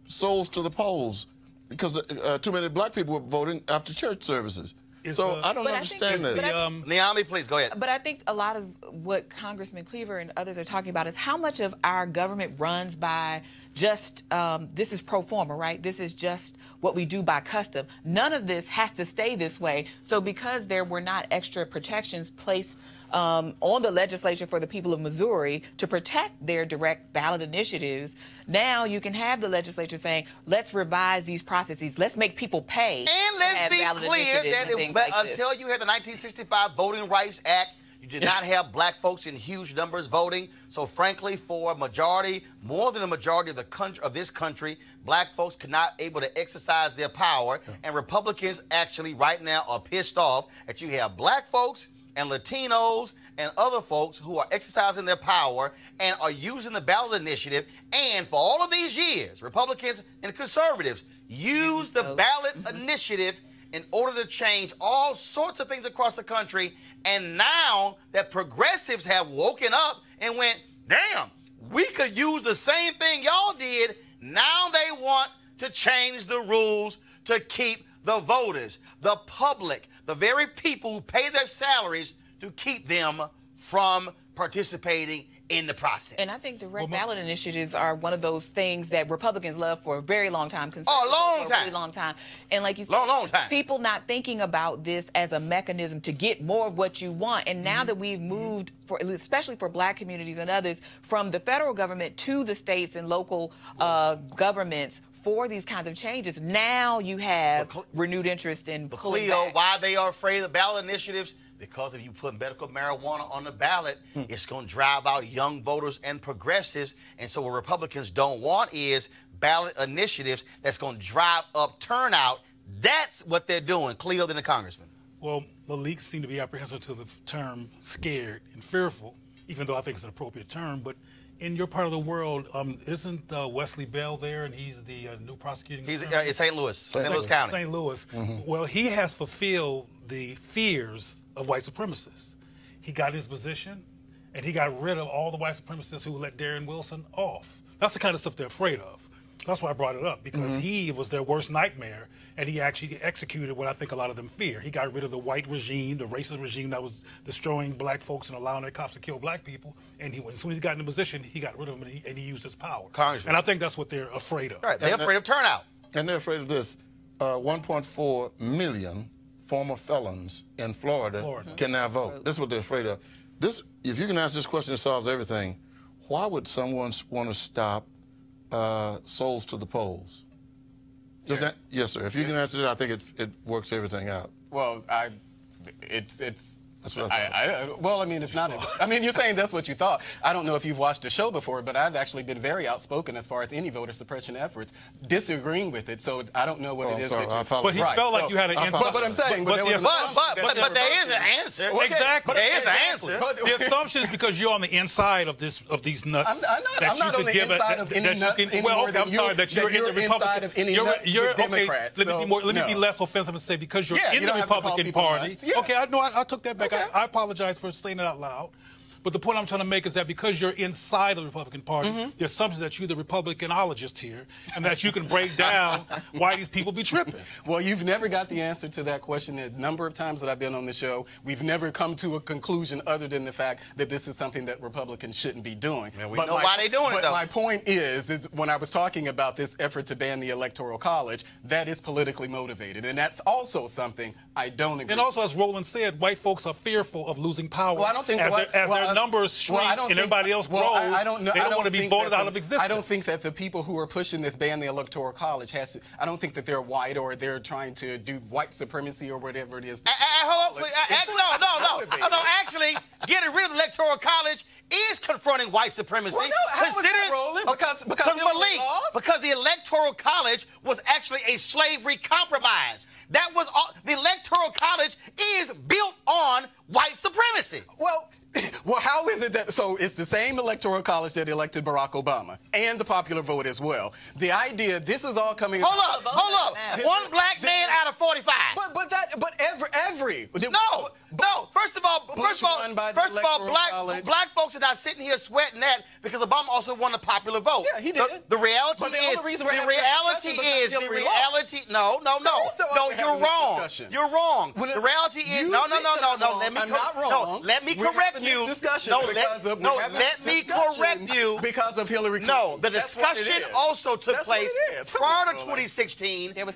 souls to the polls because too many black people were voting after church services. So I don't understand that. Niambi, please, go ahead. But I think a lot of what Congressman Cleaver and others are talking about is how much of our government runs by just, this is pro forma, right? This is just what we do by custom. None of this has to stay this way. So because there were not extra protections placed on the legislature for the people of Missouri to protect their direct ballot initiatives, now you can have the legislature saying, let's revise these processes. Let's make people pay. And let's be clear that until you had the 1965 Voting Rights Act, you did not have black folks in huge numbers voting. So frankly, for a majority, more than a majority of the country, of this country, black folks could not able to exercise their power. And Republicans actually right now are pissed off that you have black folks and Latinos and other folks who are exercising their power and are using the ballot initiative. And for all of these years, Republicans and conservatives use the ballot initiative in order to change all sorts of things across the country. And now that progressives have woken up and went, damn, we could use the same thing y'all did. Now they want to change the rules to keep the voters, the public, the very people who pay their salaries to keep them from participating in the process. And I think direct ballot initiatives are one of those things that Republicans love for a very long time. Oh, a long time. For a really long time. And like you said, long time. People not thinking about this as a mechanism to get more of what you want. And now that we've moved, especially for black communities and others, from the federal government to the states and local governments, for these kinds of changes, now you have renewed interest in pulling back. Why they are afraid of the ballot initiatives? Because if you put medical marijuana on the ballot, it's going to drive out young voters and progressives. And so what Republicans don't want is ballot initiatives that's going to drive up turnout. That's what they're doing. Cleo, then the congressman. Well, Malik seemed to be apprehensive to the term scared and fearful, even though I think it's an appropriate term. But in your part of the world, isn't Wesley Bell there, and he's the new prosecuting attorney? He's in St. Louis, St. Louis County. St. Louis. Well, he has fulfilled the fears of white supremacists. He got his position, and he got rid of all the white supremacists who let Darren Wilson off. That's the kind of stuff they're afraid of. That's why I brought it up, because he was their worst nightmare, and he actually executed what I think a lot of them fear. He got rid of the white regime, the racist regime that was destroying black folks and allowing their cops to kill black people. And as soon as he got in the position, he got rid of them, and he used his power. Congressman. And I think that's what they're afraid of. Right, they're afraid of turnout. And they're afraid of this. 1.4 million former felons in Florida can now vote. This is what they're afraid of. This, if you can answer this question, it solves everything. Why would someone want to stop souls to the polls? Yes, sir. If you can answer that, I think it works everything out. Well, it's That's what I thought. Well, I mean, it's not. I mean, you're saying that's what you thought. I don't know if you've watched the show before, but I've actually been very outspoken as far as any voter suppression efforts, disagreeing with it. So I don't know what it is. Sorry, that but he felt like you had an answer. But I'm saying, but there is an answer. Exactly. There is an answer. The assumption is because you're on the inside of these nuts. I'm not on the inside of any nuts anymore than you're inside of any nuts with Democrats. Let me be less offensive and say because you're in the Republican Party. Okay, I know I took that back. I apologize for saying it out loud. But the point I'm trying to make is that because you're inside of the Republican Party, the assumption that you're the Republicanologist here and that you can break down why these people be tripping. Well, you've never got the answer to that question. A number of times that I've been on the show, we've never come to a conclusion other than the fact that this is something that Republicans shouldn't be doing. Man, we know why they're doing it, though. But my point is when I was talking about this effort to ban the Electoral College, that is politically motivated. And that's also something I don't agree with. And also, as Roland said, white folks are fearful of losing power. Well, I don't think as their numbers shrink and everybody else grows, they don't want to be voted out of existence. I don't think that the people who are pushing this ban the Electoral College I don't think that they're white or they're trying to do white supremacy or whatever it is. Hold on, please. No. Actually, getting rid of the Electoral College is confronting white supremacy. Well, no, how is that, Roland? Because the Electoral College was actually a slavery compromise. That was all. The Electoral College is built on white supremacy. Well, how is it that, so it's the same Electoral College that elected Barack Obama and the popular vote as well. The idea, this is all coming. Hold up. One black man out of 45. No. First of all, black folks are not sitting here sweating that because Obama also won the popular vote. Yeah, he did. The reality No, you're wrong. You're wrong. The reality is, no. Let me correct you. Let me correct you. Because of Hillary Clinton. No, the discussion also took place prior to 2016, in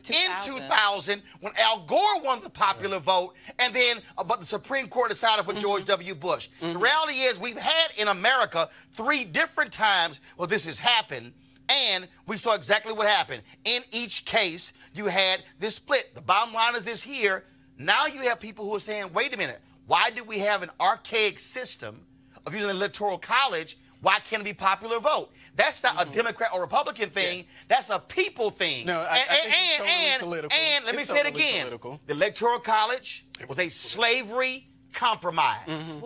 2000, when Al Gore won the popular vote, and then but the Supreme Court decided for George W. Bush. The reality is we've had in America 3 different times where this has happened, and we saw exactly what happened. In each case, you had this split. The bottom line is this here. Now you have people who are saying, wait a minute, why do we have an archaic system of using the Electoral College? Why can't it be popular vote? That's not a Democrat or Republican thing. Yeah. That's a people thing. No, I think it's totally political. And let me say it again. Political. The Electoral College was a slavery compromise.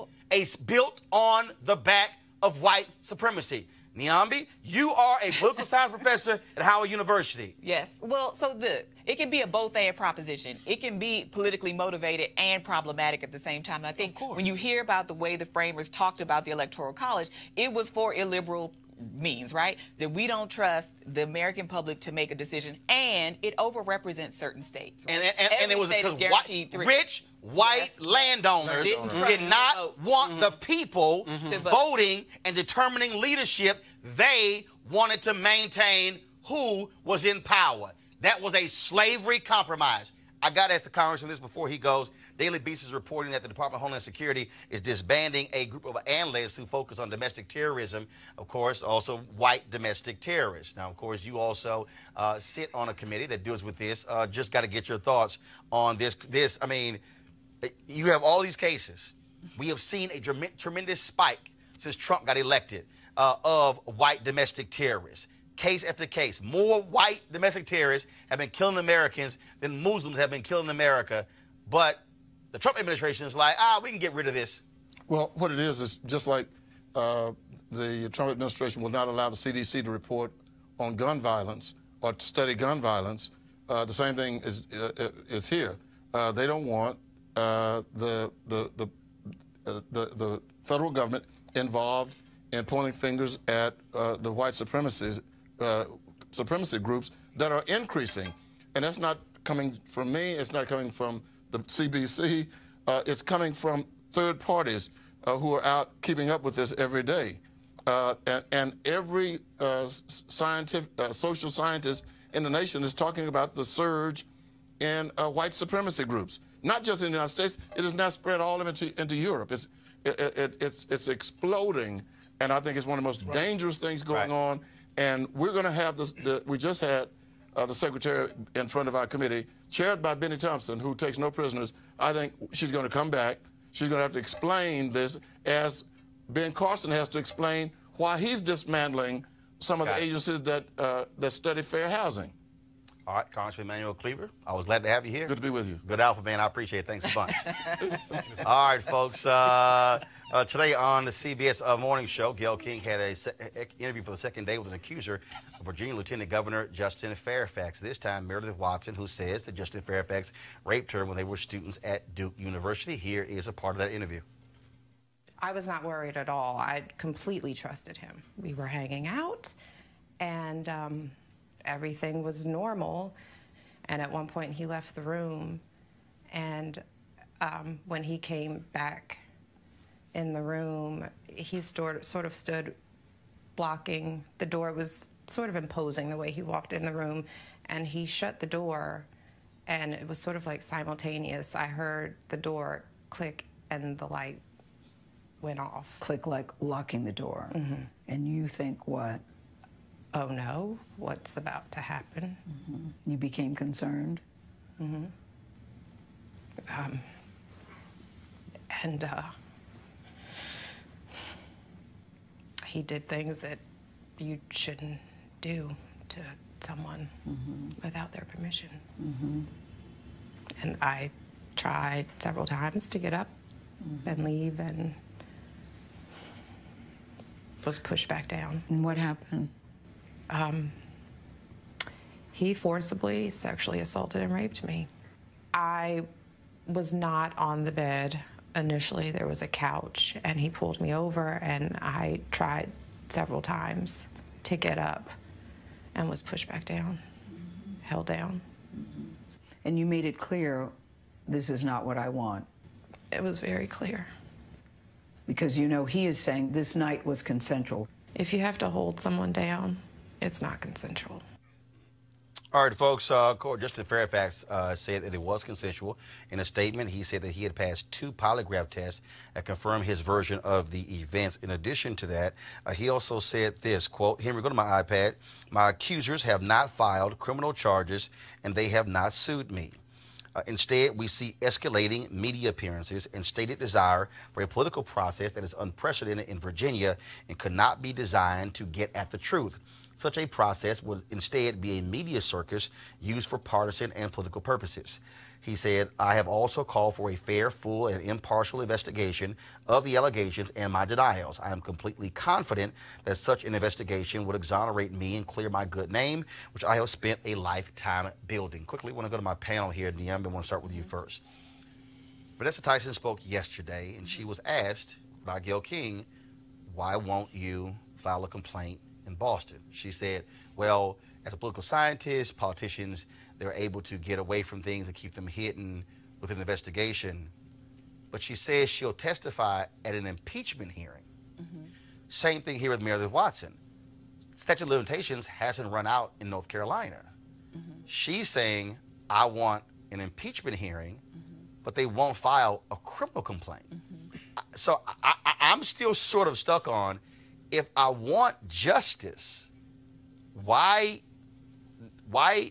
Built on the back of white supremacy. Niambi, you are a political science professor at Howard University. Yes. Well, so it can be a both-and proposition. It can be politically motivated and problematic at the same time. And I think when you hear about the way the framers talked about the Electoral College, it was for illiberal means, right? That we don't trust the American public to make a decision, and it overrepresents certain states. Right? And it was because rich white landowners did not want the people voting and determining leadership. They wanted to maintain who was in power. That was a slavery compromise. I got to ask the congressman this before he goes. Daily Beast is reporting that the Department of Homeland Security is disbanding a group of analysts who focus on domestic terrorism, of course, also white domestic terrorists. Now, of course, you also sit on a committee that deals with this. Just got to get your thoughts on this. I mean, you have all these cases. We have seen a tremendous spike since Trump got elected of white domestic terrorists. Case after case, more white domestic terrorists have been killing Americans than Muslims have been killing America. But the Trump administration is like, we can get rid of this. Well, what it is just like the Trump administration will not allow the CDC to report on gun violence or to study gun violence. The same thing is here. They don't want the federal government involved in pointing fingers at the white supremacy groups that are increasing. And that's not coming from me. It's not coming from the CBC. It's coming from third parties who are out keeping up with this every day. And every social scientist in the nation is talking about the surge in white supremacy groups. Not just in the United States. It has now spread all into Europe. It's exploding. And I think it's one of the most dangerous things going on. And we're going to have this. We just had the secretary in front of our committee, chaired by Benny Thompson, who takes no prisoners. I think she's going to come back. She's going to have to explain this, as Ben Carson has to explain why he's dismantling some of the agencies that study fair housing. All right, Congressman Emmanuel Cleaver, I was glad to have you here. Good to be with you. Good alpha, man. I appreciate it. Thanks a bunch. All right, folks. Today on the CBS Morning Show, Gayle King had an interview for the second day with an accuser of Virginia Lieutenant Governor Justin Fairfax. This time, Meredith Watson, who says that Justin Fairfax raped her when they were students at Duke University. Here is a part of that interview. I was not worried at all. I completely trusted him. We were hanging out, and everything was normal. And at one point, he left the room, and when he came back in the room, he sort of stood blocking the door. It was sort of imposing the way he walked in the room, and he shut the door, and it was sort of like simultaneous. I heard the door click and the light went off. Click like locking the door. Mm-hmm. And you think what? Oh no, what's about to happen? Mm-hmm. You became concerned? Mm-hmm. And he did things that you shouldn't do to someone without their permission. And I tried several times to get up and leave, and was pushed back down. And what happened? He forcibly sexually assaulted and raped me. I was not on the bed. Initially, there was a couch, and he pulled me over, and I tried several times to get up and was pushed back down, held down. And you made it clear, this is not what I want. It was very clear. Because you know he is saying this night was consensual. If you have to hold someone down, it's not consensual. All right, folks, Court Justin Fairfax said that it was consensual. In a statement, he said that he had passed 2 polygraph tests that confirmed his version of the events. In addition to that, he also said this, quote, Henry, go to my iPad. My accusers have not filed criminal charges, and they have not sued me. Instead, we see escalating media appearances and stated desire for a political process that is unprecedented in Virginia and could not be designed to get at the truth. Such a process would instead be a media circus used for partisan and political purposes. He said, I have also called for a fair, full, and impartial investigation of the allegations and my denials. I am completely confident that such an investigation would exonerate me and clear my good name, which I have spent a lifetime building. Quickly, I want to go to my panel here, Niam. I want to start with you first. Vanessa Tyson spoke yesterday, and she was asked by Gayle King, why won't you file a complaint in Boston? She said, well, as a political scientist, politicians, they're able to get away from things and keep them hidden with an investigation. But she says she'll testify at an impeachment hearing. Same thing here with Meredith Watson. Statute of limitations hasn't run out in North Carolina. She's saying, I want an impeachment hearing, but they won't file a criminal complaint. So I'm still sort of stuck on, if I want justice, why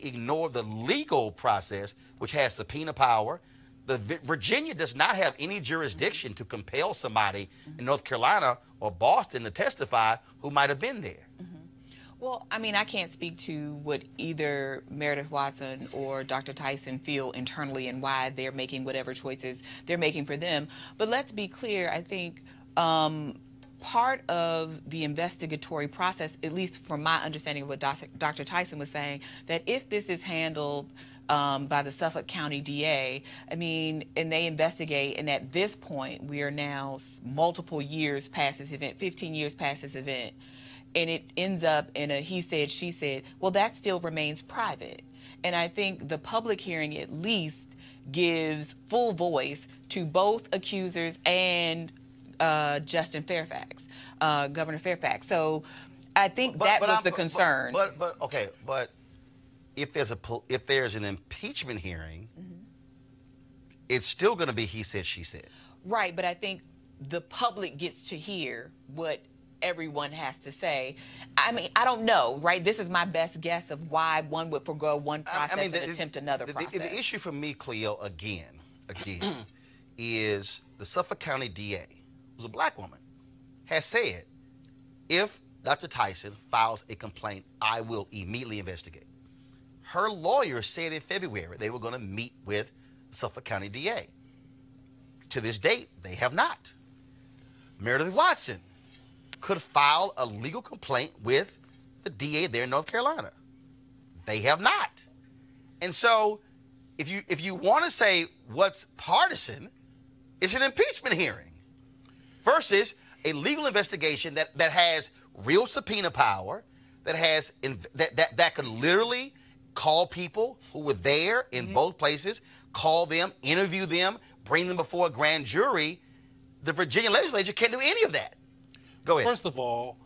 ignore the legal process, which has subpoena power? Virginia does not have any jurisdiction to compel somebody in North Carolina or Boston to testify who might have been there. Well, I mean, I can't speak to what either Meredith Watson or Dr. Tyson feel internally and why they're making whatever choices they're making for them. But let's be clear, I think part of the investigatory process, at least from my understanding of what Dr. Tyson was saying, that if this is handled by the Suffolk County DA, I mean, and they investigate, and at this point, we are now multiple years past this event, 15 years past this event, and it ends up in a he said, she said, well, that still remains private. And I think the public hearing at least gives full voice to both accusers and Justin Fairfax, Governor Fairfax. So I think that was the concern. But if there's an impeachment hearing, it's still going to be he said, she said. Right, but I think the public gets to hear what everyone has to say. I mean, I don't know, right? This is my best guess of why one would forgo one process and attempt another process. The issue for me, Cleo, again, is the Suffolk County DA, who's a black woman, has said, if Dr. Tyson files a complaint, I will immediately investigate. Her lawyer said in February they were going to meet with the Suffolk County DA. To this date, they have not. Meredith Watson could file a legal complaint with the DA there in North Carolina. They have not. And so if you want to say what's partisan, it's an impeachment hearing. versus a legal investigation that has real subpoena power, that could literally call people who were there in both places, call them, interview them, bring them before a grand jury. The Virginia legislature can't do any of that. Go ahead. First of all,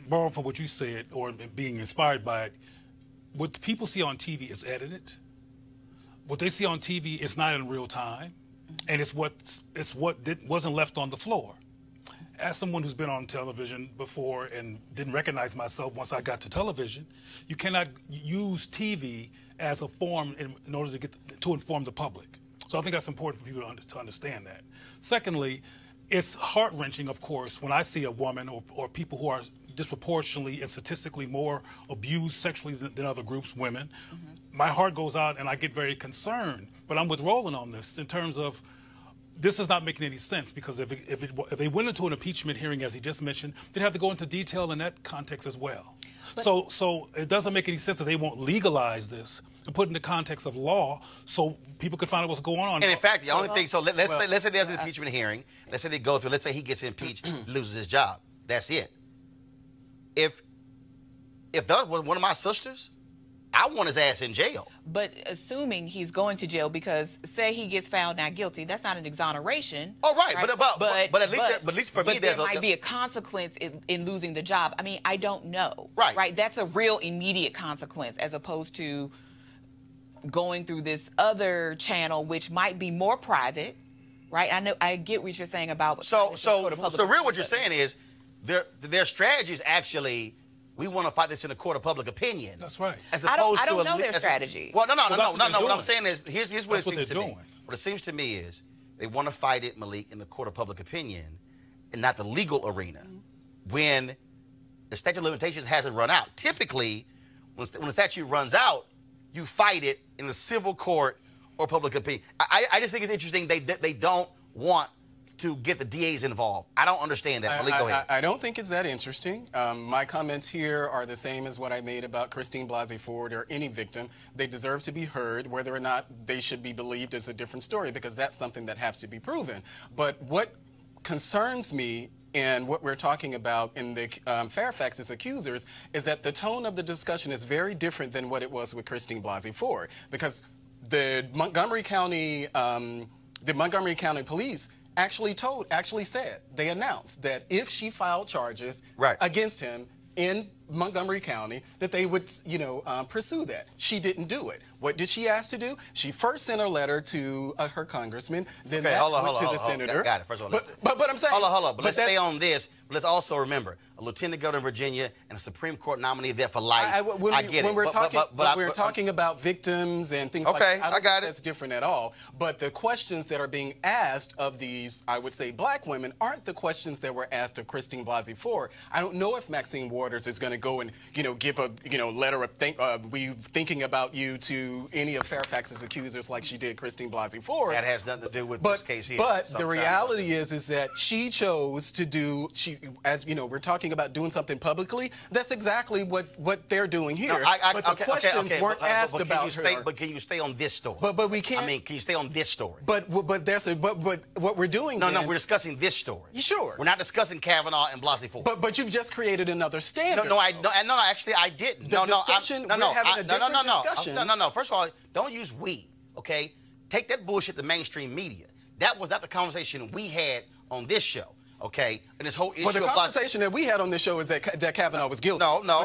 borrowing from what you said or being inspired by it, what people see on TV is edited. What they see on TV is not in real time, and it's what wasn't left on the floor. As someone who's been on television before and didn't recognize myself once I got to television, you cannot use TV as a form in order to inform the public. So I think that's important for people to understand that. Secondly, it's heart-wrenching, of course, when I see a woman or people who are disproportionately and statistically more abused sexually than other groups, women. My heart goes out and I get very concerned. But I'm with Roland on this in terms of this is not making any sense, because if they went into an impeachment hearing, as he just mentioned, they'd have to go into detail in that context as well. So it doesn't make any sense that they won't legalize this and put it in the context of law so people can find out what's going on. And in fact, the only thing, so let's say there's an impeachment hearing. Let's say they go through, let's say he gets impeached, loses his job. That's it. If that was one of my sisters, I want his ass in jail. But assuming he's going to jail, because say he gets found not guilty, that's not an exoneration. Oh, right. But at least for me, there might be a consequence in losing the job. I mean, I don't know. Right. Right. That's a real immediate consequence, as opposed to going through this other channel, which might be more private. Right. I get what you're saying about. So really, what you're saying is their strategy is actually, we want to fight this in a court of public opinion. That's right. As opposed I don't know their strategy. No. What I'm saying is, here's what it seems to me. What it seems to me is they want to fight it, Malik, in the court of public opinion and not the legal arena. When the statute of limitations hasn't run out. Typically, when the statute runs out, you fight it in the civil court or public opinion. I just think it's interesting they don't want to get the DAs involved. I don't understand that. Malik, go ahead. I don't think it's that interesting. My comments here are the same as what I made about Christine Blasey Ford or any victim. They deserve to be heard. Whether or not they should be believed is a different story, because that's something that has to be proven. But what concerns me and what we're talking about in the Fairfax's accusers is that the tone of the discussion is very different than what it was with Christine Blasey Ford, because the Montgomery County Police actually said, they announced that if she filed charges against him in Montgomery County, that they would, pursue that. She didn't do it. What did she ask to do? She first sent a letter to her congressman, then went to the senator. Got it. First of all, but I'm saying, hold on. But let's stay on this. But let's also remember, a lieutenant governor in Virginia and a Supreme Court nominee there for life. I get it. We're talking about victims and things like that. I got it. That's different at all. But the questions that are being asked of these, I would say, black women, aren't the questions that were asked of Christine Blasey Ford. I don't know if Maxine Waters is going to go and give a letter of we thinking about you to any of Fairfax's accusers like she did Christine Blasey Ford. That has nothing to do with this case here. But the reality is that she chose to do. As you know, we're talking about doing something publicly. That's exactly what they're doing here. But the questions weren't asked about her. But can you stay on this story? But we can't. I mean, can you stay on this story? But what we're doing? No, we're discussing this story. Sure. We're not discussing Kavanaugh and Blasey Ford. But you've just created another standard. No, actually, I didn't. We're having a different discussion. No. First of all, don't use we. Okay, take that bullshit to mainstream media. That was not the conversation we had on this show. Okay, and this whole issue. Well, the conversation that we had on this show is that Kavanaugh was guilty. No.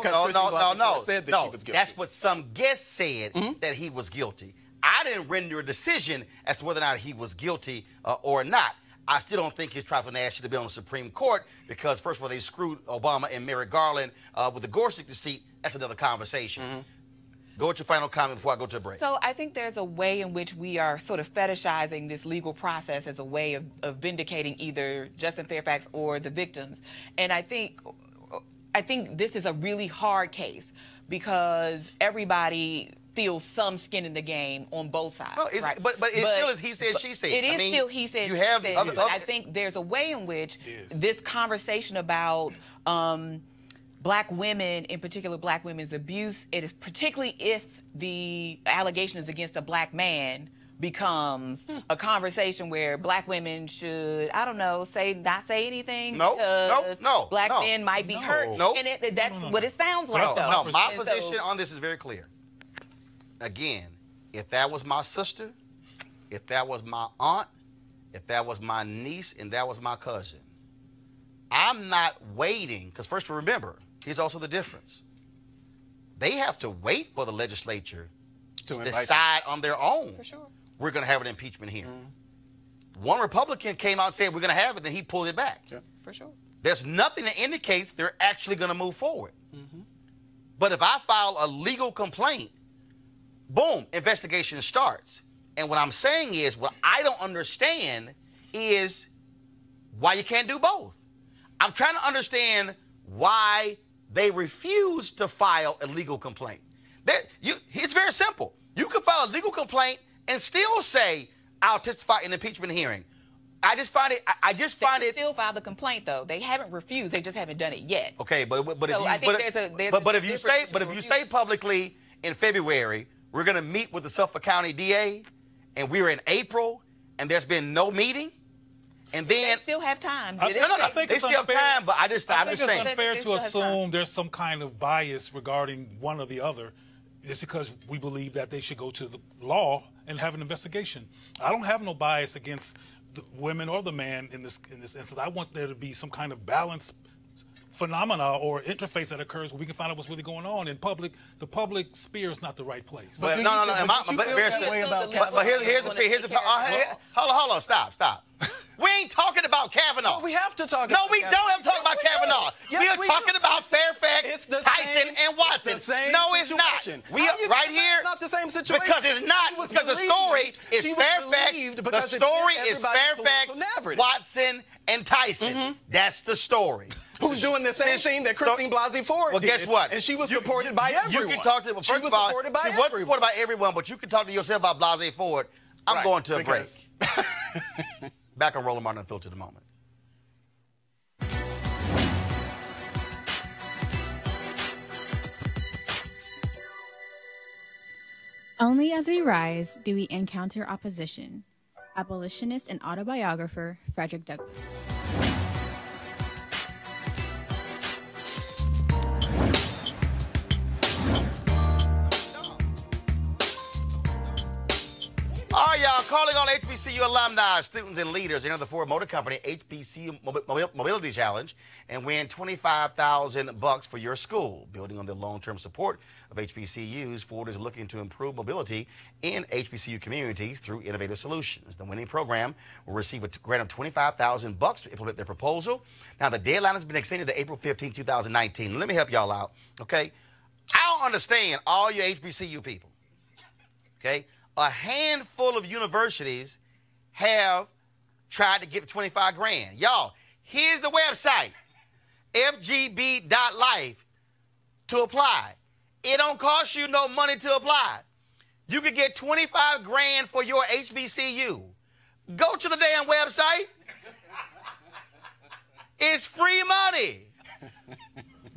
Said that she was guilty. That's what some guests said, that he was guilty. I didn't render a decision as to whether or not he was guilty or not. I still don't think his trifling ass should be on the Supreme Court, because first of all, they screwed Obama and Merrick Garland with the Gorsuch seat. That's another conversation. Go with your final comment before I go to a break. So I think there's a way in which we are sort of fetishizing this legal process as a way of vindicating either Justin Fairfax or the victims. And I think this is a really hard case, because everybody feels some skin in the game on both sides. No, but it still is he said, she said. It is still he said, she said. But I think there's a way in which this conversation about black women, in particular black women's abuse, it is particularly if the allegation is against a black man, becomes a conversation where black women should, I don't know, not say anything No, because no, black no. men might be hurt. No. And that's what it sounds like, though. No, my And position so, on this is very clear. Again, if that was my sister, if that was my aunt, if that was my niece, and that was my cousin, I'm not waiting, because first remember, here's also the difference. They have to wait for the legislature to decide on their own. For sure. We're going to have an impeachment hearing. One Republican came out and said we're going to have it, then he pulled it back. Yeah. For sure. There's nothing that indicates they're actually going to move forward. But if I file a legal complaint, boom, investigation starts. And what I'm saying is, what I don't understand is why you can't do both. I'm trying to understand why they refuse to file a legal complaint. It's very simple. You can file a legal complaint and still say, I'll testify in an impeachment hearing. I just find it. They still file the complaint, though. They haven't refused. They just haven't done it yet. Okay, but So I think if you say publicly in February we're going to meet with the Suffolk County DA, and we're in April, and there's been no meeting, and then they still have time. I think they it's still unfair. have time. But I'm just saying it's unfair They to still have time. assume there's some kind of bias regarding one or the other. It's because we believe that they should go to the law and have an investigation. I don't have no bias against the women or the man in this instance. I want there to be some kind of balance phenomena or interface that occurs where we can find out what's really going on in public. The public sphere is not the right place. But no. Hold on, stop. We ain't talking about Kavanaugh. Well, we have to talk. No, we don't have to talk about Kavanaugh. Yes, we are we talking do. about Fairfax, It's the Tyson, same- and Watson. it's the same No, it's situation. not. We How are you right gonna say here. it's not the same situation? Because it's not. She was Because the believed. story is She was Fairfax. believed The because it story fit is everybody's Fairfax, political narrative. Watson, and Tyson. That's the story. Who's doing the same thing that Christine Blasey Ford Well, did? guess what? And she was supported by everyone. You can talk to. Well, She first was of all, supported by she was everyone. supported by everyone, but you can talk to yourself about Blasey Ford. I'm Right, going to a break. because- Back on Roland Martin Unfiltered in a moment. Only as we rise do we encounter opposition. Abolitionist and autobiographer Frederick Douglass. All right, y'all, calling all HBCU alumni, students, and leaders. Enter the Ford Motor Company HBCU Mobility Challenge and win $25,000 for your school. Building on the long-term support of HBCUs, Ford is looking to improve mobility in HBCU communities through innovative solutions. The winning program will receive a grant of $25,000 to implement their proposal. Now, the deadline has been extended to April 15, 2019. Let me help y'all out, okay? I don't understand all you HBCU people, okay? A handful of universities have tried to get 25 grand. Y'all, here's the website, fgb.life, to apply. It don't cost you no money to apply. You could get 25 grand for your HBCU. Go to the damn website. It's free money.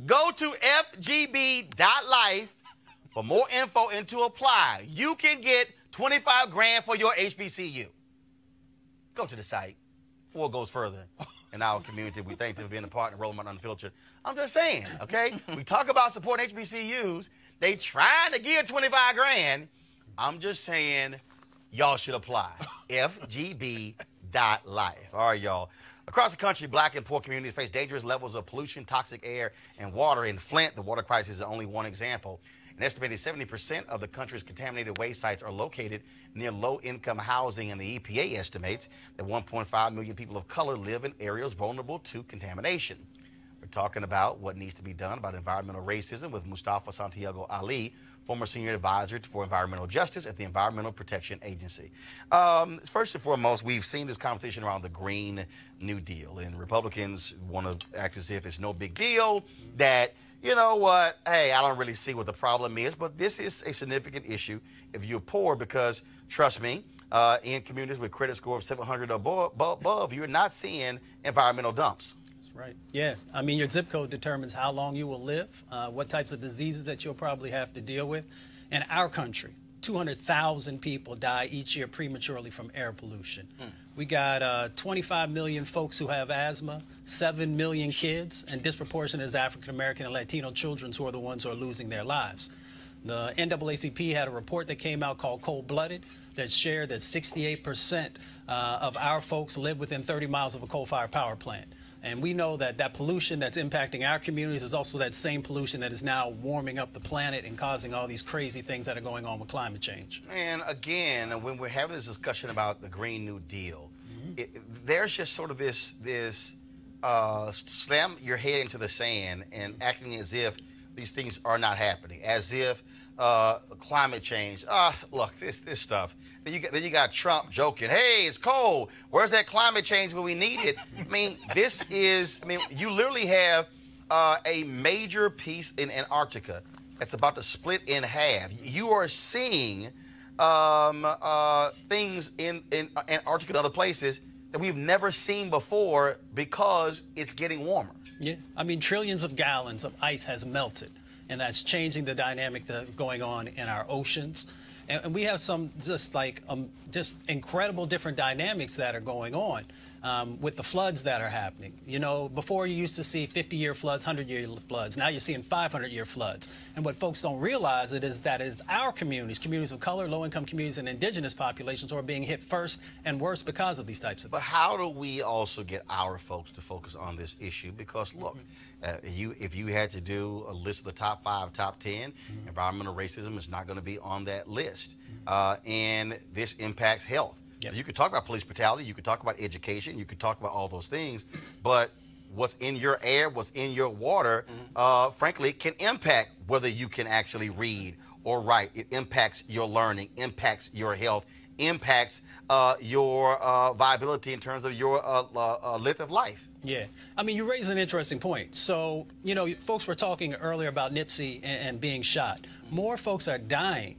Go to fgb.life for more info and to apply. You can get 25 grand for your HBCU. Go to the site. Ford goes further in our community. We thank them for being a part of Roland Unfiltered. I'm just saying, okay? We talk about supporting HBCUs. They trying to give 25 grand. I'm just saying, y'all should apply. fgb.life. All right, y'all. Across the country, black and poor communities face dangerous levels of pollution, toxic air, and water. In Flint, the water crisis is only one example. An estimated 70% of the country's contaminated waste sites are located near low-income housing, and the EPA estimates that 1.5 million people of color live in areas vulnerable to contamination. We're talking about what needs to be done about environmental racism with Mustafa Santiago Ali, former senior advisor for environmental justice at the Environmental Protection Agency. First and foremost, we've seen this conversation around the Green New Deal, and Republicans want to act as if it's no big deal, that, you know what, hey, I don't really see what the problem is, but this is a significant issue if you're poor, because, trust me, in communities with credit score of 700 or above, you're not seeing environmental dumps. That's right. Yeah. I mean, your zip code determines how long you will live, what types of diseases that you'll probably have to deal with. In our country, 200,000 people die each year prematurely from air pollution. We got 25 million folks who have asthma, 7 million kids, and disproportionate is African American and Latino children who are the ones who are losing their lives. The NAACP had a report that came out called Cold Blooded that shared that 68% of our folks live within 30 miles of a coal-fired power plant. And we know that that pollution that's impacting our communities is also that same pollution that is now warming up the planet and causing all these crazy things that are going on with climate change. And again, when we're having this discussion about the Green New Deal, there's just sort of this slam your head into the sand and acting as if these things are not happening, as if climate change, look, this stuff. Then you got Trump joking, hey, it's cold. Where's that climate change when we need it? I mean, you literally have a major piece in Antarctica that's about to split in half. You are seeing things in Antarctica and other places that we've never seen before because it's getting warmer. Yeah, I mean, trillions of gallons of ice has melted, and that's changing the dynamic that's going on in our oceans. And we have some just incredible different dynamics that are going on with the floods that are happening. You know, before you used to see 50-year floods, 100-year floods. Now you're seeing 500-year floods. And what folks don't realize is that it is our communities of color, low-income communities, and indigenous populations who are being hit first and worse because of these types of things. But how do we also get our folks to focus on this issue? Because, look, if you had to do a list of the top 5, top 10, environmental racism is not going to be on that list. And this impacts health. Yep. You could talk about police brutality, you could talk about education, you could talk about all those things, but what's in your air, what's in your water, frankly, can impact whether you can actually read or write. It impacts your learning, impacts your health, impacts your viability in terms of your length of life. Yeah. I mean, you raise an interesting point. So, you know, folks were talking earlier about Nipsey and being shot. More folks are dying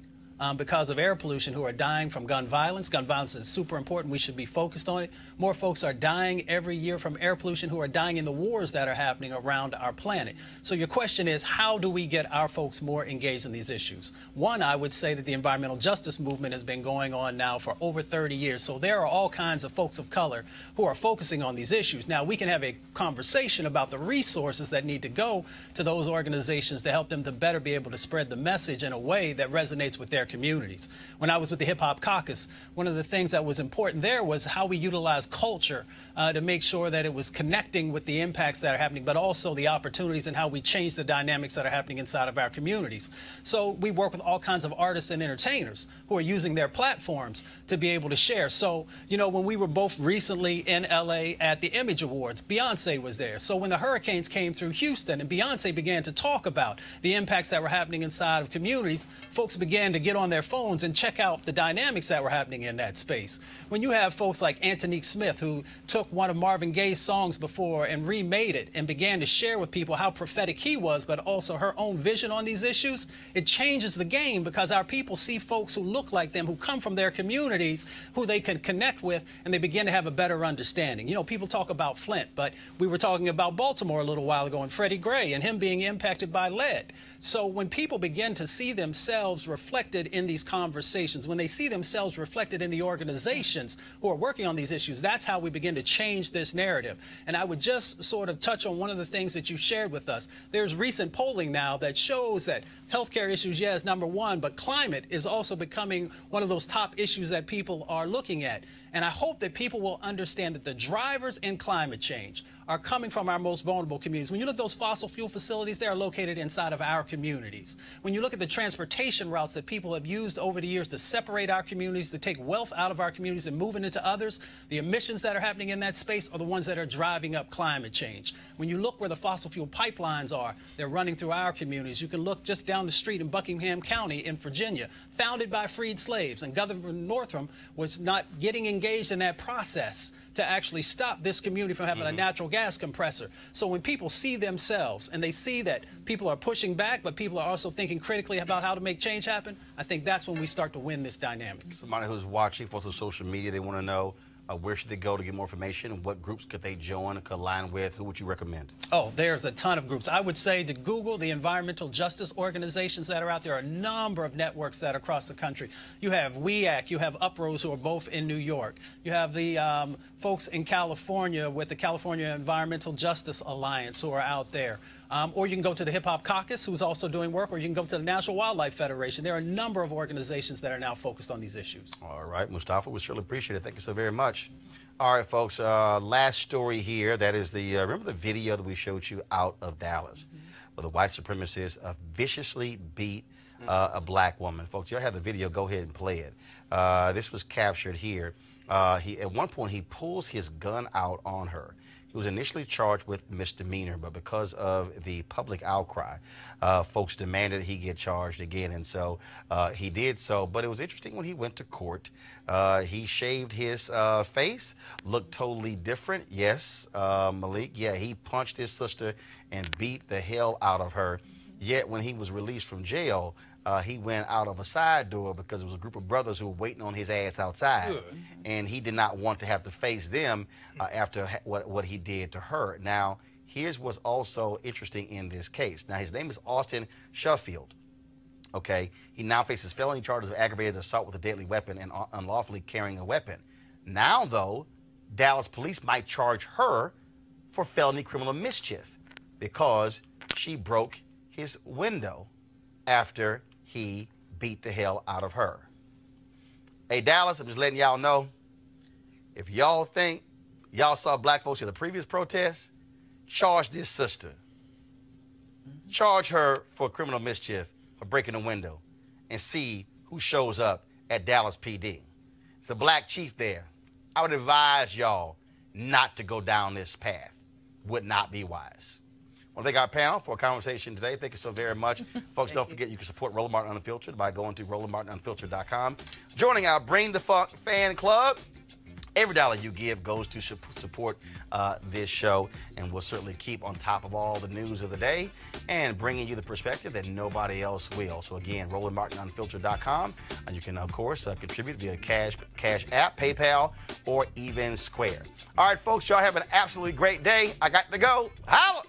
because of air pollution who are dying from gun violence. Gun violence is super important. We should be focused on it. More folks are dying every year from air pollution who are dying in the wars that are happening around our planet. So your question is, how do we get our folks more engaged in these issues? One, I would say that the environmental justice movement has been going on now for over 30 years. So there are all kinds of folks of color who are focusing on these issues. Now, we can have a conversation about the resources that need to go to those organizations to help them to better be able to spread the message in a way that resonates with their communities. When I was with the Hip Hop Caucus, one of the things that was important there was how we utilize culture to make sure that it was connecting with the impacts that are happening, but also the opportunities and how we change the dynamics that are happening inside of our communities. So we work with all kinds of artists and entertainers who are using their platforms to be able to share. So, you know, when we were both recently in LA at the Image Awards, Beyonce was there. So when the hurricanes came through Houston and Beyonce began to talk about the impacts that were happening inside of communities, folks began to get on their phones and check out the dynamics that were happening in that space. When you have folks like Antonique Smith, who took one of Marvin Gaye's songs before and remade it and began to share with people how prophetic he was, but also her own vision on these issues, it changes the game because our people see folks who look like them, who come from their communities, who they can connect with, and they begin to have a better understanding. You know, people talk about Flint, but we were talking about Baltimore a little while ago and Freddie Gray and him being impacted by lead. So when people begin to see themselves reflected in these conversations, when they see themselves reflected in the organizations who are working on these issues, that's how we begin to change this narrative. And I would just sort of touch on one of the things that you shared with us. There's recent polling now that shows that healthcare issues, yes, number one, but climate is also becoming one of those top issues that people are looking at. And I hope that people will understand that the drivers in climate change are coming from our most vulnerable communities. When you look at those fossil fuel facilities, they are located inside of our communities. When you look at the transportation routes that people have used over the years to separate our communities, to take wealth out of our communities and move it into others, the emissions that are happening in that space are the ones that are driving up climate change. When you look where the fossil fuel pipelines are, they're running through our communities. You can look just down the street in Buckingham County in Virginia, founded by freed slaves, and Governor Northam was not getting engaged in that process to actually stop this community from having a natural gas compressor. So when people see themselves and they see that people are pushing back, but people are also thinking critically about how to make change happen, I think that's when we start to win this dynamic. Somebody who's watching for social media, they want to know Where should they go to get more information? What groups could they join, could align with? Who would you recommend? Oh, there's a ton of groups. I would say to Google the environmental justice organizations that are out there. Are a number of networks that are across the country. You have WEAC, you have Uprose, who are both in New York. You have the folks in California with the California Environmental Justice Alliance who are out there. Or you can go to the Hip Hop Caucus, who's also doing work, or you can go to the National Wildlife Federation. There are a number of organizations that are now focused on these issues. All right, Mustafa, we surely appreciate it. Thank you so very much. All right, folks, last story here. That is the, remember the video that we showed you out of Dallas, where the white supremacists viciously beat a black woman. Folks, y'all have the video. Go ahead and play it. This was captured here. At one point, he pulls his gun out on her. He was initially charged with misdemeanor, but because of the public outcry, folks demanded he get charged again, and so he did so. But it was interesting when he went to court. He shaved his face, looked totally different. Yes, Malik, yeah, he punched his sister and beat the hell out of her. Yet when he was released from jail, he went out of a side door because there was a group of brothers who were waiting on his ass outside. Good. And he did not want to have to face them after what he did to her. Now, here's what's also interesting in this case. Now, his name is Austin Sheffield. Okay, he now faces felony charges of aggravated assault with a deadly weapon and unlawfully carrying a weapon. Now, though, Dallas police might charge her for felony criminal mischief because she broke his window after he beat the hell out of her. Hey, Dallas, I'm just letting y'all know, if y'all think y'all saw black folks at a previous protest, charge this sister. Charge her for criminal mischief for breaking a window and see who shows up at Dallas PD. It's a black chief there. I would advise y'all not to go down this path. Would not be wise. I want to thank our panel for a conversation today. Thank you so very much. Folks, don't forget you can support Roland Martin Unfiltered by going to RolandMartinUnfiltered.com. Joining our Bring the Funk fan club. Every dollar you give goes to support this show, and we'll certainly keep on top of all the news of the day and bringing you the perspective that nobody else will. So again, RolandMartinUnfiltered.com. And you can, of course, contribute via Cash App, PayPal, or even Square. All right, folks, y'all have an absolutely great day. I got to go. Holla!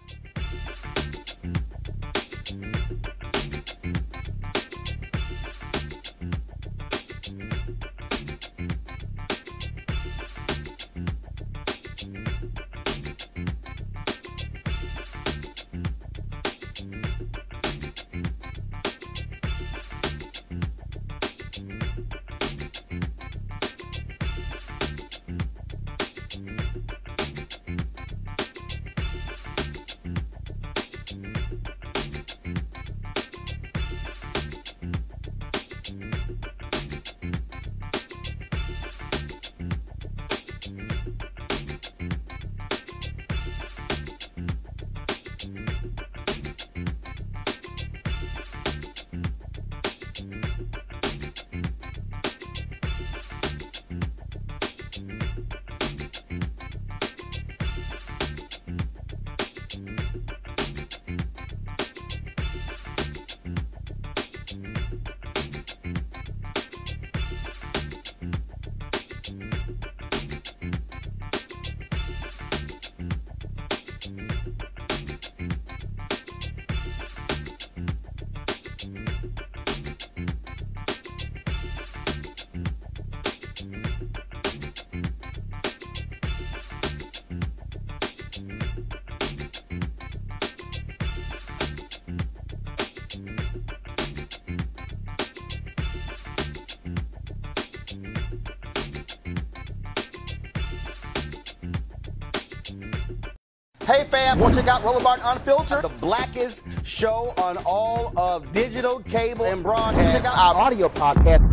Hey fam, want to check out Roland Martin Unfiltered, the blackest show on all of digital, cable, and broadcast. Check out our audio podcast.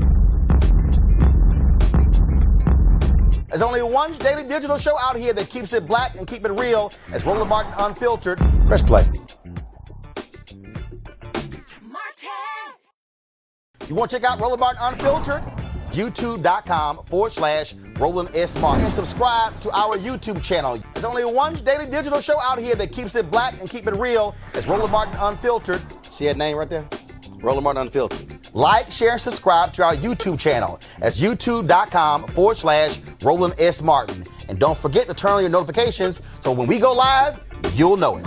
There's only one daily digital show out here that keeps it black and keep it real. It's Roland Martin Unfiltered. Press play. You want to check out Roland Martin Unfiltered? YouTube.com/Roland S. Martin. And subscribe to our YouTube channel. There's only one daily digital show out here that keeps it black and keep it real. It's Roland Martin Unfiltered. See that name right there? Roland Martin Unfiltered. Like, share, and subscribe to our YouTube channel. That's youtube.com/Roland S. Martin. And don't forget to turn on your notifications so when we go live, you'll know it.